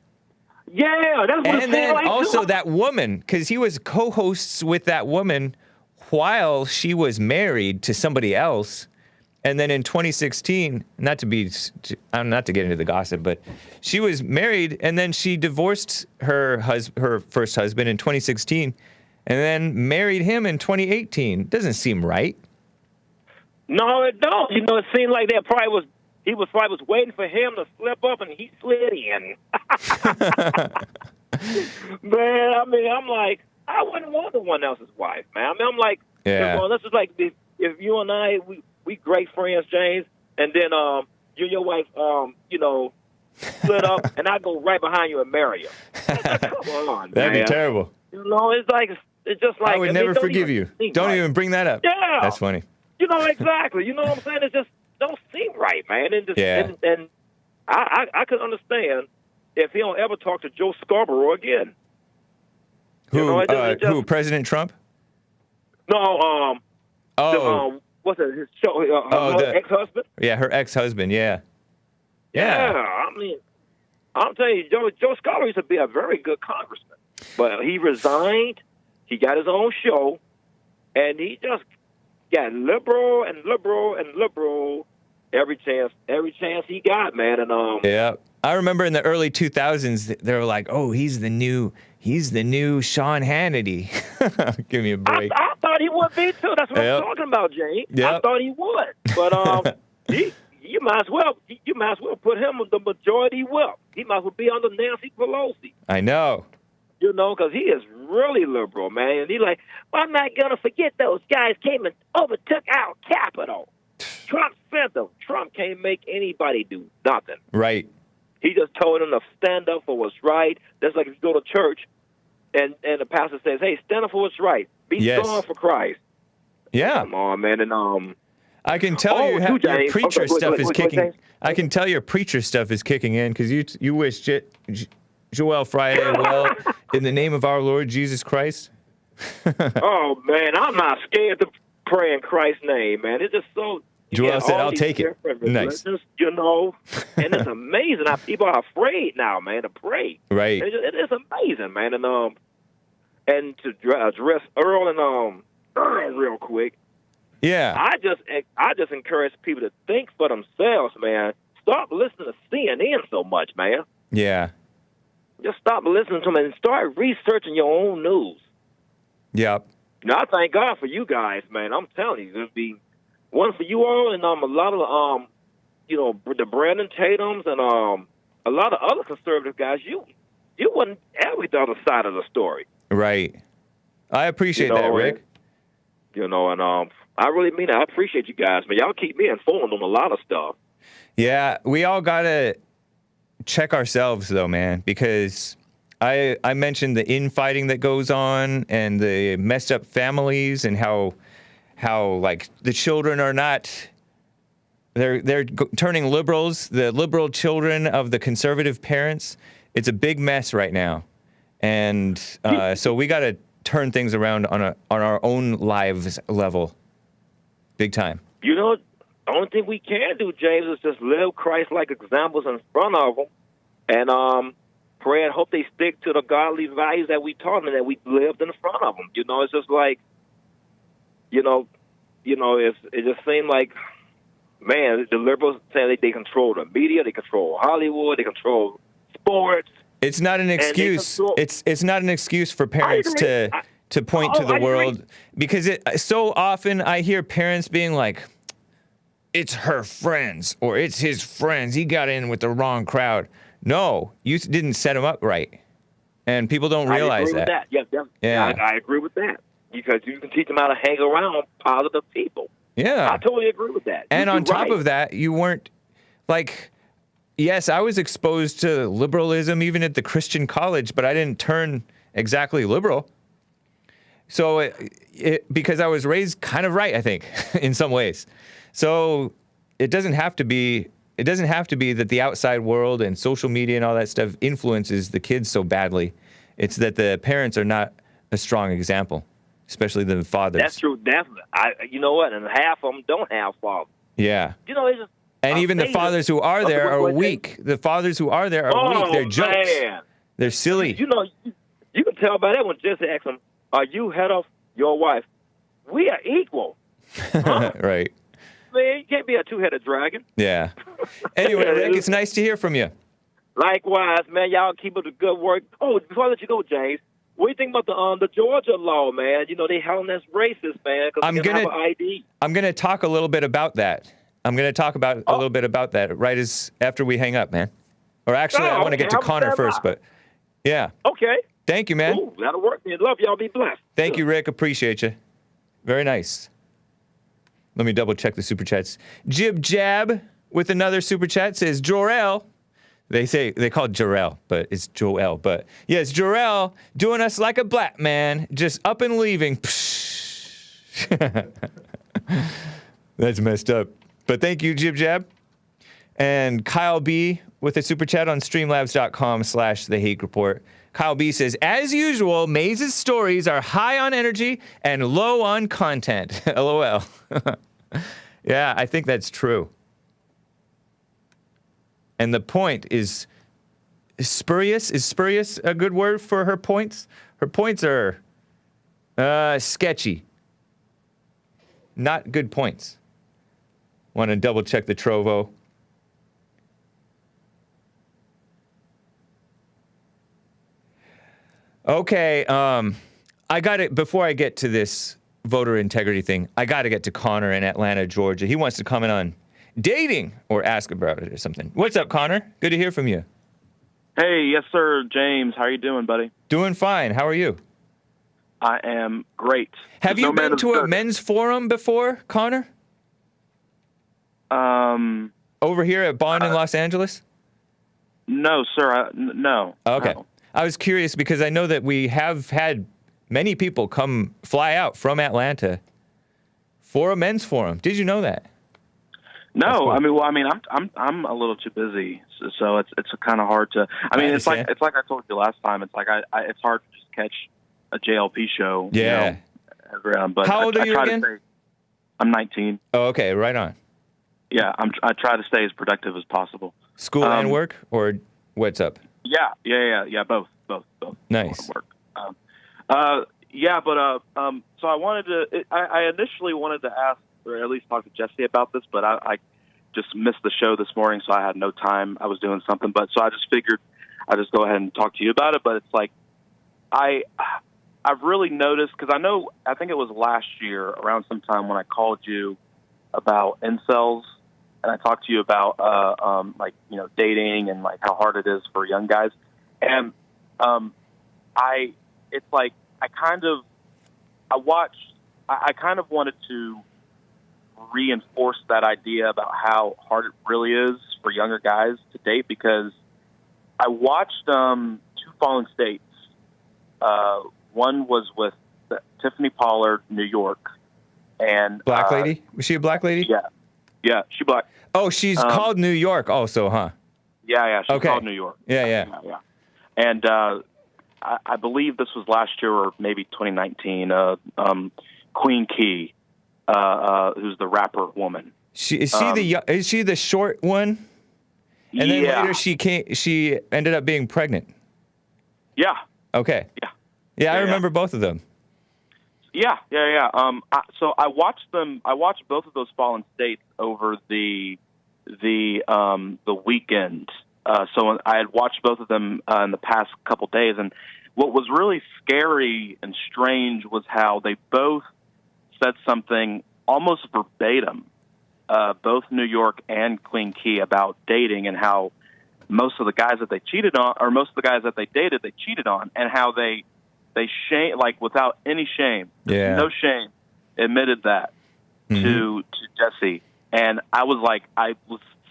Yeah, that's what And then also that woman, because he was co-hosts with that woman while she was married to somebody else. And then in 2016, not to get into the gossip, but she was married, and then she divorced her first husband in 2016, and then married him in 2018. Doesn't seem right. No, it don't. It seemed like he was waiting for him to slip up, and he slid in. Man, I mean, I'm like, I wouldn't want someone else's wife, man. I mean, I'm like, well, this is like if you and I, we great friends, James, and then you and your wife, split up, and I go right behind you and marry you. Come on, That'd man. be terrible. It's just like I would never forgive you. Don't even bring that up. Yeah, that's funny. Exactly. You know what I'm saying? It just don't seem right, man. And I could understand if he don't ever talk to Joe Scarborough again. Who? President Trump? No. What's it? His show? Her ex-husband. Yeah, her ex-husband. Yeah. I mean, I'm telling you, Joe Scarborough used to be a very good congressman, but he resigned. He got his own show, and he just got liberal every chance he got, man. And I remember in the early 2000s, they were like, "Oh, he's the new Sean Hannity." Give me a break. I thought he would be too. That's what I'm talking about, Jay. I thought he would, but you might as well put him with the majority whip. He might as well be under Nancy Pelosi. I know. You know, because he is really liberal, man. And he's like, well, I'm not going to forget those guys came and overtook our Capitol. Trump sent them. Trump can't make anybody do nothing. Right. He just told them to stand up for what's right. That's like if you go to church and the pastor says, hey, stand up for what's right. Be strong for Christ. Yeah. Come on, man. And I can tell your preacher stuff is kicking. I can tell your preacher stuff is kicking in because you wish Joel Friday well in the name of our Lord Jesus Christ. Oh man, I'm not scared to pray in Christ's name, man. It's just so. Joel said, "I'll take it." Nice. You know, and it's amazing how people are afraid now, man, to pray. Right. It is amazing, man, and to address Earl and Earl real quick. Yeah. I just encourage people to think for themselves, man. Stop listening to CNN so much, man. Yeah. Just stop listening to them and start researching your own news. Yep. Now, I thank God for you guys, man. I'm telling you, there'll be one for you all, and a lot of the Brandon Tatums and a lot of other conservative guys. You wouldn't ever get the other side of the story. Right. I appreciate that, Rick. And I really mean it. I appreciate you guys, man. Y'all keep me informed on a lot of stuff. Yeah, we all gotta check ourselves though, man, because I mentioned the infighting that goes on and the messed up families and how like the children are not they're turning liberals, the liberal children of the conservative parents. It's a big mess right now, and so we got to turn things around on our own lives level, big time. You know, the only thing we can do, James, is just live Christ-like examples in front of them, and pray and hope they stick to the godly values that we taught them and that we lived in front of them. You know, it's just like, it just seemed like, man, the liberals say they control the media, they control Hollywood, they control sports. It's not an excuse. It's not an excuse for parents to point to the world, because so often I hear parents being like, it's her friends or it's his friends. He got in with the wrong crowd. No, you didn't set him up right, and people don't realize that. Yeah, I agree with that, because you can teach them how to hang around positive people. Yeah, I totally agree with that. And on top of that, you weren't like, yes, I was exposed to liberalism even at the Christian college, but I didn't turn exactly liberal. So because I was raised kind of right, I think, in some ways. So it doesn't have to be that the outside world and social media and all that stuff influences the kids so badly. It's that the parents are not a strong example, especially the fathers. That's true, definitely. You know what? And half of them don't have fathers. Yeah. You know, it's just, and even the fathers who are there are weak. The fathers who are there are weak. They're jokes. Man. They're silly. You know, you can tell by that when Jesse asks them, "Are you head of your wife?" We are equal. Huh? Right. Man, you can't be a two-headed dragon. Yeah. Anyway, Rick, it's nice to hear from you. Likewise, man. Y'all keep up the good work. Oh, before I let you go, James, what do you think about the Georgia law, man? You know, they held them as racist, man, because they have an ID. I'm going to talk a little bit about that. A little bit about that right after we hang up, man. Or actually, I want to get to Connor first, but yeah. Okay. Thank you, man. Ooh, that'll work, man. Love y'all. Be blessed. Thank you, Rick. Appreciate you. Very nice. Let me double check the super chats. Jib Jab with another super chat says, Jor-El. They call it Jor-El, but it's Joel. But yes, Jor-El doing us like a black man, just up and leaving. That's messed up. But thank you, Jib Jab. And Kyle B with a super chat on streamlabs.com/the Hake Report. Kyle B says, as usual, Maze's stories are high on energy and low on content. LOL. Yeah, I think that's true. And the point is spurious. Is spurious a good word for her points? Her points are sketchy. Not good points. Want to double check the Trovo. Okay, I got it. Before I get to this voter integrity thing, I got to get to Connor in Atlanta, Georgia. He wants to comment on dating or ask about it or something. What's up, Connor? Good to hear from you. Hey, yes, sir, James. How you doing, buddy? Doing fine. How are you? I am great. Have you been to a men's forum before, Connor? Over here at Bond in Los Angeles? No, sir. No. Okay. No. I was curious because I know that we have had many people fly out from Atlanta for a men's forum. Did you know that? No, cool. I mean, I'm a little too busy, so it's kind of hard to. I mean, it's like I told you last time. It's like it's hard to just catch a JLP show. Yeah. You know, but how old are you again? I'm 19. Oh, okay, right on. Yeah, I try to stay as productive as possible. School and work, or what's up? Yeah. Both. Nice. Work. So I wanted to. I initially wanted to ask, or at least talk to Jesse about this, but I just missed the show this morning, so I had no time. I was doing something, but so I just figured I'd just go ahead and talk to you about it. But it's like I've really noticed, because I think it was last year around sometime when I called you about incels, and I talked to you about dating and like how hard it is for young guys, and I kind of wanted to reinforce that idea about how hard it really is for younger guys to date, because I watched 2 Fallen States. One was with Tiffany Pollard, New York, and black lady. Was she a black lady? Yeah, she black. Oh, she's called New York also, huh? Yeah, she's called New York. Yeah. And I believe this was last year or maybe 2019. Queen Key, who's the rapper woman. Is she the short one? And then later she ended up being pregnant. Yeah. Okay. Yeah, I remember both of them. Yeah. So I watched both of those Fallen States over the weekend. So I had watched both of them in the past couple days, and what was really scary and strange was how they both said something almost verbatim, both New York and Queen Key, about dating, and how most of the guys that they cheated on, or most of the guys that they dated, they cheated on, and how they shame, like without any shame, no shame, admitted that to Jesse. And I was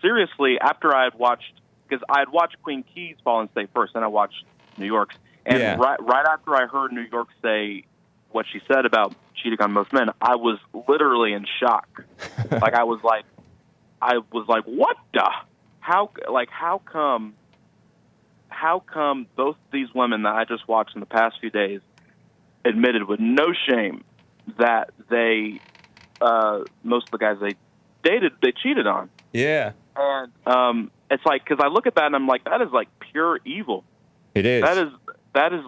seriously, after I had watched, because I had watched Queen Key's Fallen State first, then I watched New York's, and right after I heard New York say what she said about cheating on most men, I was literally in shock. I was like, what the? How come both these women that I just watched in the past few days admitted with no shame that they, most of the guys they dated, they cheated on? Yeah. And it's like, because I look at that and I'm like, that is like pure evil. It is. That is,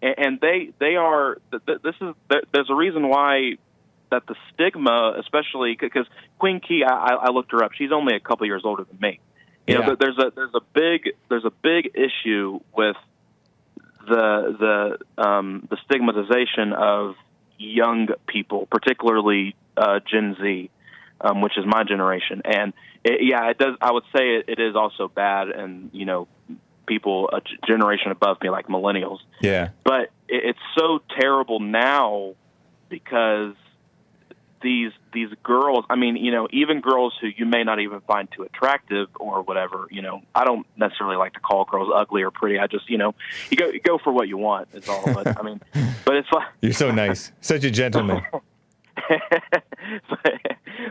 and they are. There's a reason why that the stigma, especially because Queen Key, I looked her up. She's only a couple years older than me. You know, there's a big issue with the stigmatization of young people, particularly Gen Z, which is my generation. And it does. I would say it is also bad, and people a generation above me, like millennials. Yeah. But it's so terrible now because these girls, I mean, even girls who you may not even find too attractive or whatever, I don't necessarily like to call girls ugly or pretty. I just, you go for what you want is all. But I mean, but it's like you're so nice, such a gentleman.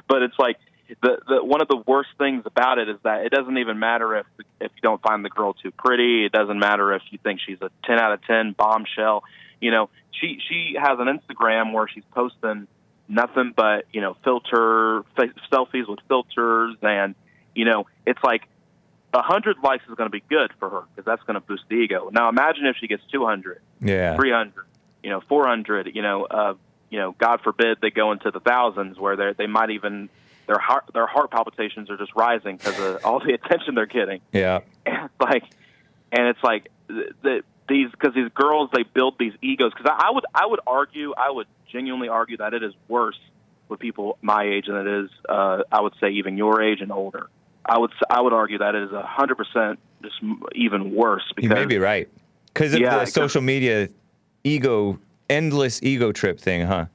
But it's like the one of the worst things about it is that it doesn't even matter if you don't find the girl too pretty. It doesn't matter if you think she's a 10 out of 10 bombshell. She has an Instagram where she's posting nothing but selfies with filters, and it's like 100 likes is going to be good for her because that's going to boost the ego. Now imagine if she gets 200, 300, 400. God forbid they go into the thousands where they might even their heart palpitations are just rising because of all the attention they're getting. Yeah, and it's like these girls, they build these egos. Because I would genuinely argue that it is worse with people my age than it is, I would say, even your age and older. I would argue that it is 100% just even worse. Because, you may be right. Because of the social media endless ego trip thing, huh?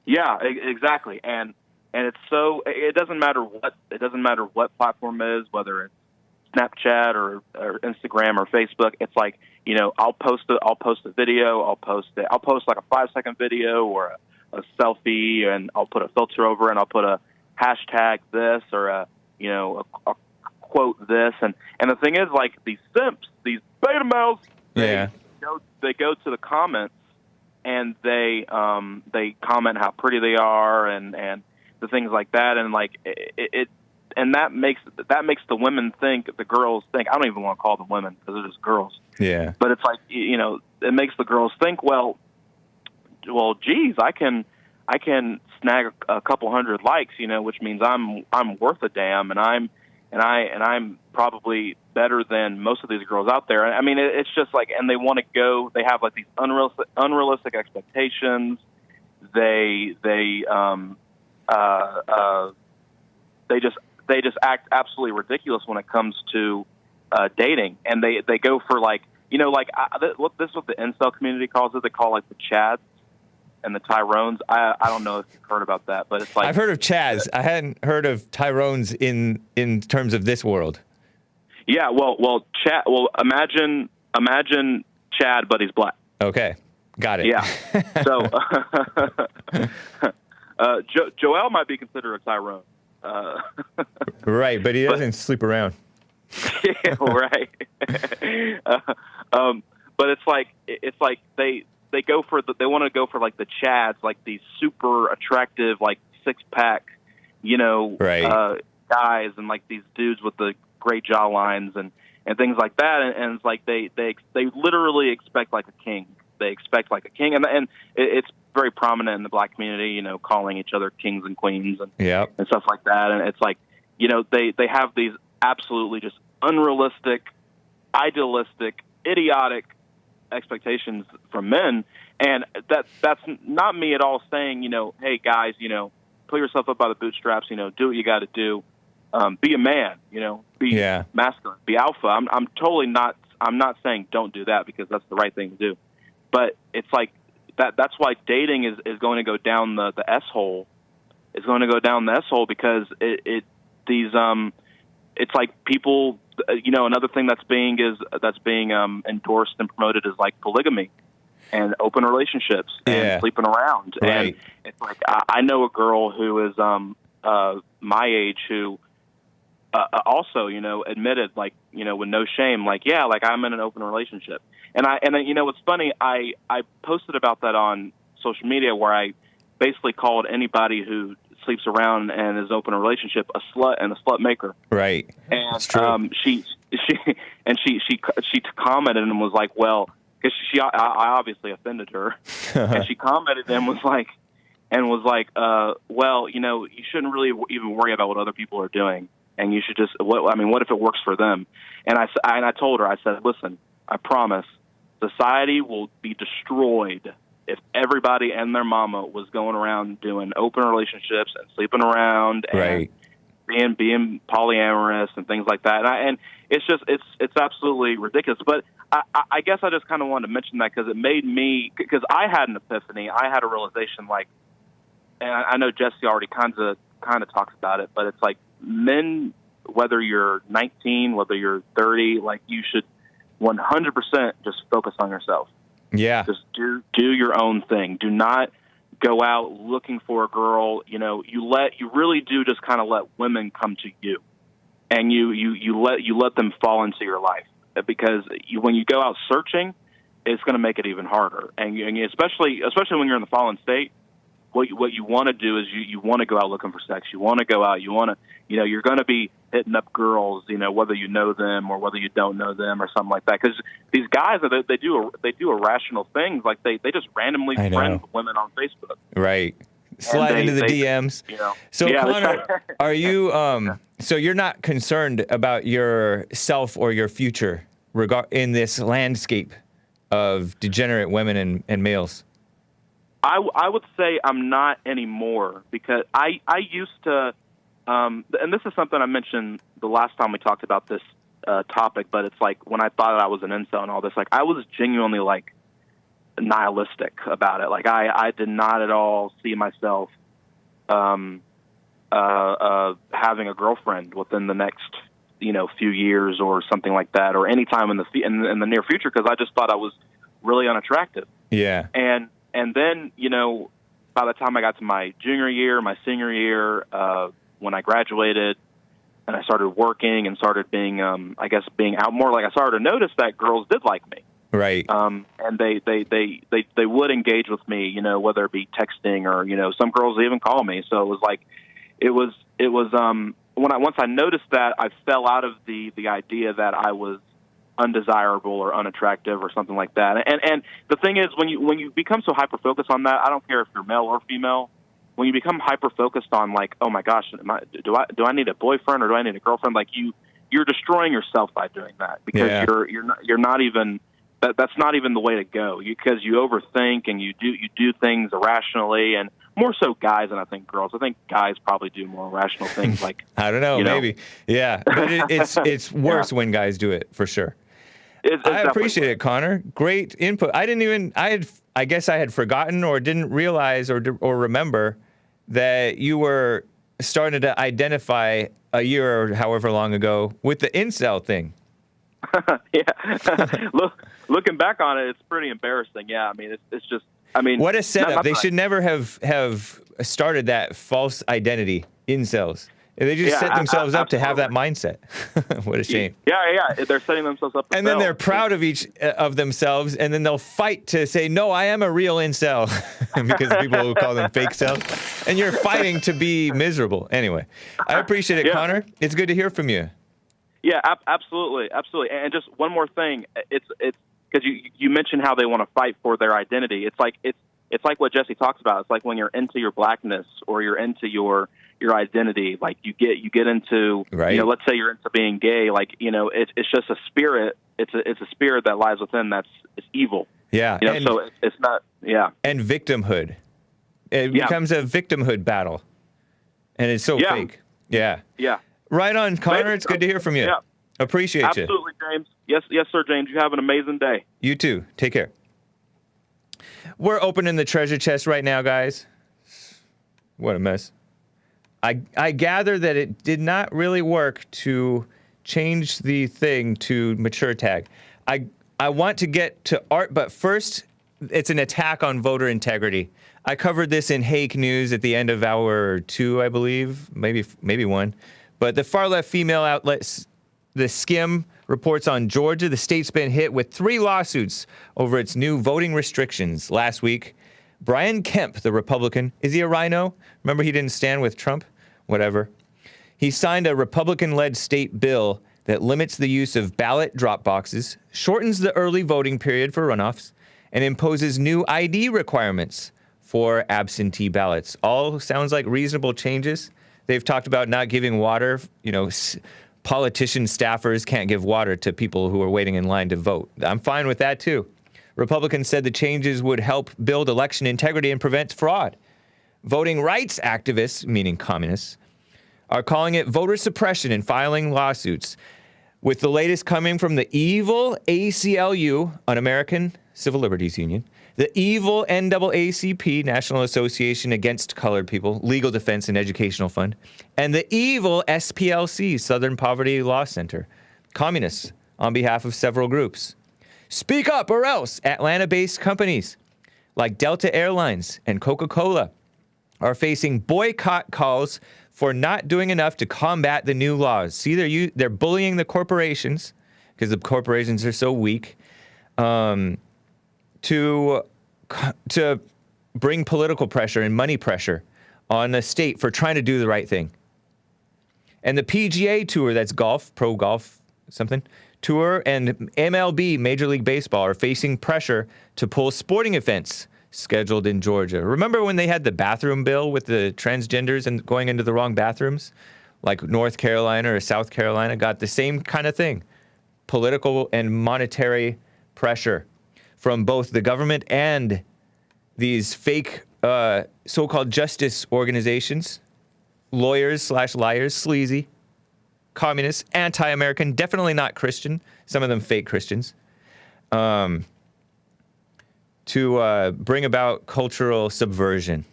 Yeah, exactly. And it's so, it doesn't matter what platform it is, whether it's Snapchat or Instagram or Facebook. It's like, you know, I'll post a video, I'll post like a 5-second video or a selfie, and I'll put a filter over, and I'll put a hashtag this or a quote this, and the thing is, like, these simps, these beta males, they go to the comments, and they comment how pretty they are and the things like that, and like it and that makes the women think, the girls think, I don't even want to call them women because they're just girls. Yeah. But it's like, you know, it makes the girls think, well, geez, I can snag a couple hundred likes, you know, which means I'm worth a damn, and I'm probably better than most of these girls out there. I mean, it's just like, and they want to go. They have like these unrealistic expectations. They just act absolutely ridiculous when it comes to dating, and they go for, like, you know, like this is what the incel community calls it. They call, like, the Chads and the Tyrones. I don't know if you've heard about that, but it's like, I've heard of Chads. I hadn't heard of Tyrones in terms of this world. Yeah, well, Chad. Well, imagine Chad, but he's black. Okay, got it. Yeah. So Joel might be considered a Tyrone. Right, but he doesn't sleep around. Yeah, right. But it's like they go for they want to go for, like, the Chads, like these super attractive, like, 6-pack, you know, right, guys, and like these dudes with the great jaw lines and things like that, and it's like they literally expect like a king. They expect like a king, and it's very prominent in the black community, you know, calling each other kings and queens and stuff like that. And it's like, you know, they have these absolutely just unrealistic, idealistic, idiotic expectations from men, and that's not me at all saying, you know, hey guys, you know, pull yourself up by the bootstraps, you know, do what you got to do, be a man, you know, be masculine, be alpha. I'm totally not. I'm not saying don't do that, because that's the right thing to do, but it's like that's why dating is going to go down the S-hole. It's going to go down the S-hole because it's like people, you know, another thing that's being endorsed and promoted is like polygamy and open relationships and sleeping around. Right. And it's like, I know a girl who is my age who also, you know, admitted, like, you know, with no shame, like, yeah, like, I'm in an open relationship. And you know, what's funny, I posted about that on social media, where I basically called anybody who sleeps around and is open a relationship a slut and a slut maker. Right. And that's true. She commented and was like, well, because I obviously offended her, and she commented and was like, well, you know, you shouldn't really even worry about what other people are doing, and you should just, what if it works for them? And I told her, I said, listen, I promise, society will be destroyed if everybody and their mama was going around doing open relationships and sleeping around and being polyamorous and things like that. And it's just, it's absolutely ridiculous. But I guess I just kind of wanted to mention that because it made me, because I had an epiphany. I had a realization, like, and I know Jesse already kind of talks about it, but it's like, men, whether you're 19, whether you're 30, like, you should 100% just focus on yourself. Yeah. Just do your own thing. Do not go out looking for a girl. You know, you really do just kind of let women come to you, and you let them fall into your life, because when you go out searching, it's going to make it even harder. And especially when you're in the fallen state, what you want to do is you want to go out looking for sex. You want to go out. You want to, you know, you're going to be hitting up girls, you know, whether you know them or whether you don't know them or something like that. Because these guys, they do irrational things. Like they just randomly friend women on Facebook. Right. Slide into the DMs. You know, so Connor, are you so you're not concerned about yourself or your future in this landscape of degenerate women and males? I would say I'm not anymore, because I used to, and this is something I mentioned the last time we talked about this topic, but it's like when I thought I was an incel and all this, like I was genuinely like nihilistic about it. Like I did not at all see myself having a girlfriend within the next few years or something like that, or any time in the near future, because I just thought I was really unattractive. Yeah. And then, by the time I got to my junior year, my senior year, when I graduated and I started working and started being out more, like I started to notice that girls did like me. Right. And they would engage with me, whether it be texting or, some girls even call me. So it was once I noticed that, I fell out of the idea that I was undesirable or unattractive or something like that. And the thing is, when you become so hyper focused on that, I don't care if you're male or female, when you become hyper focused on like, oh my gosh, do I need a boyfriend or do I need a girlfriend? Like you're destroying yourself by doing that, because you're not even, that's not even the way to go, because you overthink and you do things irrationally, and more so guys than I think girls. I think guys probably do more rational things, like I don't know, maybe. Yeah, but it's worse when guys do it, for sure. I appreciate it, Connor. Great input. I guess I had forgotten or didn't realize or remember that you were starting to identify a year or however long ago with the incel thing. Yeah. Looking back on it, it's pretty embarrassing. Yeah, I mean, it's just, I mean, what a setup. They should never have started that false identity, incels. They just set themselves up to have that mindset. What a shame. Yeah. They're setting themselves up. And then they're proud of of themselves, and then they'll fight to say, no, I am a real incel, because people will call them fake cells. And you're fighting to be miserable. Anyway, I appreciate it, Connor. It's good to hear from you. Yeah, absolutely. And just one more thing. It's because you mentioned how they want to fight for their identity. It's like what Jesse talks about. It's like when you're into your blackness or you're into your identity, like you get into, right. Let's say you're into being gay, like, it's just a spirit. It's a spirit that lies within it's evil. Yeah. So it's not, yeah. And victimhood. It becomes a victimhood battle. And it's so fake. Yeah. Yeah. Right on, Connor. It's good to hear from you. Yeah. Appreciate you. Absolutely, James. Yes, sir, James. You have an amazing day. You too. Take care. We're opening the treasure chest right now, guys. What a mess. I gather that it did not really work to change the thing to mature tag. I want to get to art, but first, it's an attack on voter integrity. I covered this in Hake News at the end of hour 2, I believe, maybe 1. But the far-left female outlets, The Skim, reports on Georgia. The state's been hit with 3 lawsuits over its new voting restrictions. Last week, Brian Kemp, the Republican, is he a rhino? Remember, he didn't stand with Trump? Whatever. He signed a Republican-led state bill that limits the use of ballot drop boxes, shortens the early voting period for runoffs, and imposes new ID requirements for absentee ballots. All sounds like reasonable changes. They've talked about not giving water. Politician staffers can't give water to people who are waiting in line to vote. I'm fine with that, too. Republicans said the changes would help build election integrity and prevent fraud. Voting rights activists, meaning communists, are calling it voter suppression and filing lawsuits, with the latest coming from the evil ACLU, an American Civil Liberties Union, the evil NAACP, National Association Against Colored People, Legal Defense and Educational Fund, and the evil SPLC, Southern Poverty Law Center, communists on behalf of several groups. Speak up or else Atlanta-based companies like Delta Airlines and Coca-Cola are facing boycott calls for not doing enough to combat the new laws. See, they're bullying the corporations, because the corporations are so weak, to bring political pressure and money pressure on the state for trying to do the right thing. And the PGA Tour, that's golf, pro golf, something, tour, and MLB, Major League Baseball, are facing pressure to pull sporting events scheduled in Georgia. Remember when they had the bathroom bill with the transgenders and going into the wrong bathrooms? Like North Carolina or South Carolina got the same kind of thing. Political and monetary pressure. from both the government and these fake so-called justice organizations, lawyers/liars, sleazy, communists, anti-American, definitely not Christian, some of them fake Christians, to bring about cultural subversion.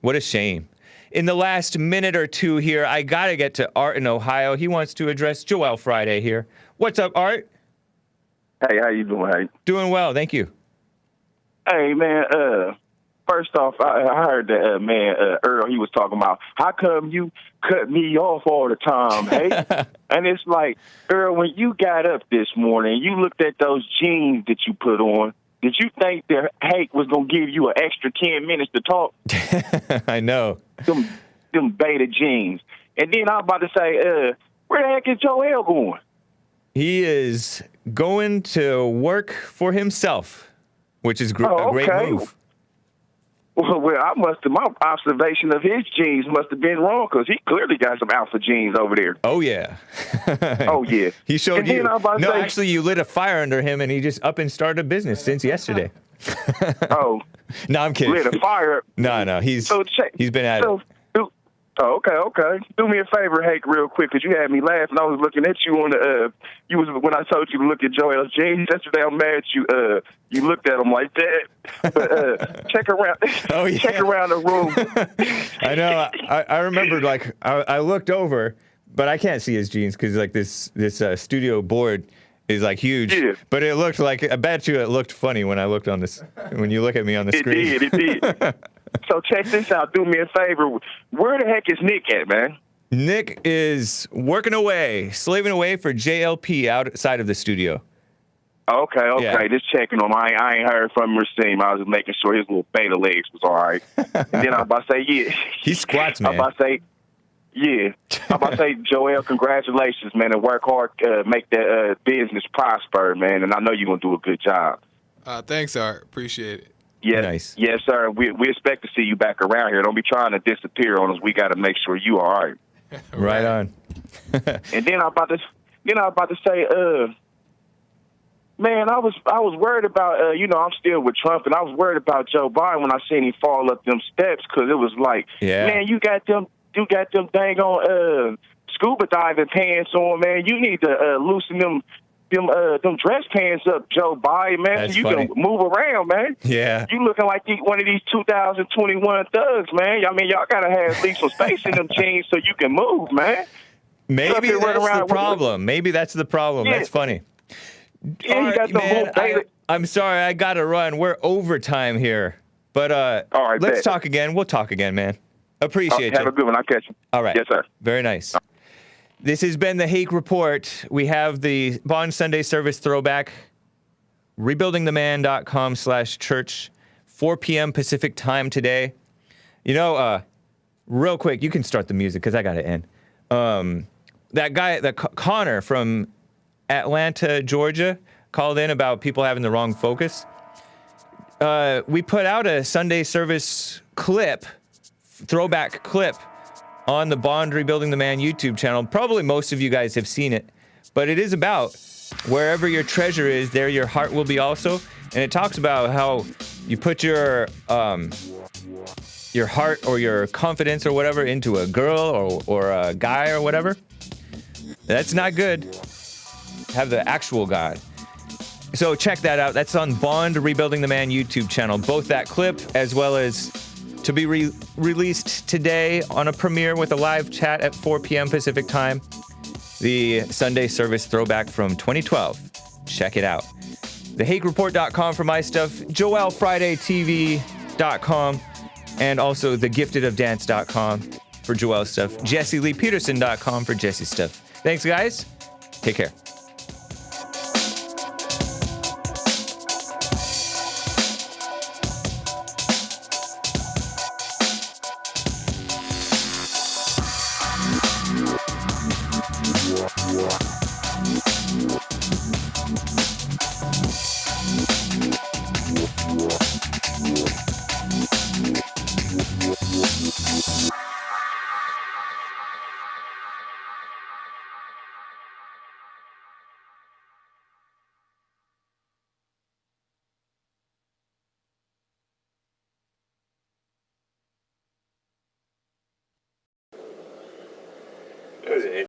What a shame. In the last minute or two here, I gotta get to Art in Ohio. He wants to address Joel Friday here. What's up, Art? Hey, how you doing? Hey? Doing well, thank you. Hey, man, first off, I heard that man, Earl, he was talking about, how come you cut me off all the time, hey? And it's like, Earl, when you got up this morning, you looked at those jeans that you put on, did you think that Hake was going to give you an extra 10 minutes to talk? I know. Them beta jeans. And then I was about to say, where the heck is Joel going? He is going to work for himself, which is a great move. Well, my observation of his jeans must have been wrong, because he clearly got some alpha jeans over there. Oh, yeah. Oh, yeah. He showed you. No, actually, you lit a fire under him, and he just up and started a business since yesterday. Oh. No, I'm kidding. Lit a fire. No, he's been at it. Oh, okay. Do me a favor, Hake, real quick, because you had me laughing. I was looking at you on the, when I told you to look at Joel's jeans yesterday. I'm mad at you. You looked at them like that. But check around. Oh, yeah. Check around the room. I know. I remembered, like, I looked over, but I can't see his jeans because, like, this studio board is, like, huge. Yeah. But it looked like, I bet you it looked funny when I looked on this, when you look at me on the screen. It did. So check this out. Do me a favor. Where the heck is Nick at, man? Nick is working away, slaving away for JLP outside of the studio. Okay. Yeah. Just checking on him. I ain't heard from him or seen him. I was just making sure his little beta legs was all right. And then I'm about to say, yeah. He squats, man. I'm about to say, yeah. I'm about to say, Joel, congratulations, man, and work hard, make that business prosper, man. And I know you're going to do a good job. Thanks, Art. Appreciate it. Yeah, nice. Yes, sir. We expect to see you back around here. Don't be trying to disappear on us. We got to make sure you are all right. Right on. And then I'm about to say, man, I was worried about, I'm still with Trump, and I was worried about Joe Biden when I seen him fall up them steps, because it was like, man, you got them dang on scuba diving pants on, man. You need to loosen them dress pants up, Joe Biden, man. That's so you funny. can move around, man. Yeah. You looking like one of these 2021 thugs, man. I mean, y'all gotta have at least some space in them jeans so you can move, man. Maybe that's the problem. Maybe that's the problem. Yeah. That's funny. Yeah, you got the whole I'm sorry, I gotta run. We're overtime here. But all right, let's talk again. We'll talk again, man. Appreciate you. Have a good one. I'll catch you. All right. Yes, sir. Very nice. This has been the Hake Report. We have the Bond Sunday service throwback. Rebuildingtheman.com/church. 4 p.m. Pacific time today. Real quick, you can start the music because I got to end. That guy, Connor from Atlanta, Georgia, called in about people having the wrong focus. We put out a Sunday service throwback clip, on the Bond Rebuilding the Man YouTube channel. Probably most of you guys have seen it, but it is about wherever your treasure is, there your heart will be also. And it talks about how you put your heart or your confidence or whatever into a girl or a guy or whatever. That's not good. Have the actual God. So check that out. That's on Bond Rebuilding the Man YouTube channel. Both that clip as well as to be released today on a premiere with a live chat at 4 p.m. Pacific time. The Sunday service throwback from 2012. Check it out. TheHakeReport.com for my stuff. JoelFridayTV.com. And also TheGiftedOfDance.com for Joel's stuff. JesseLeePeterson.com for Jesse's stuff. Thanks, guys. Take care.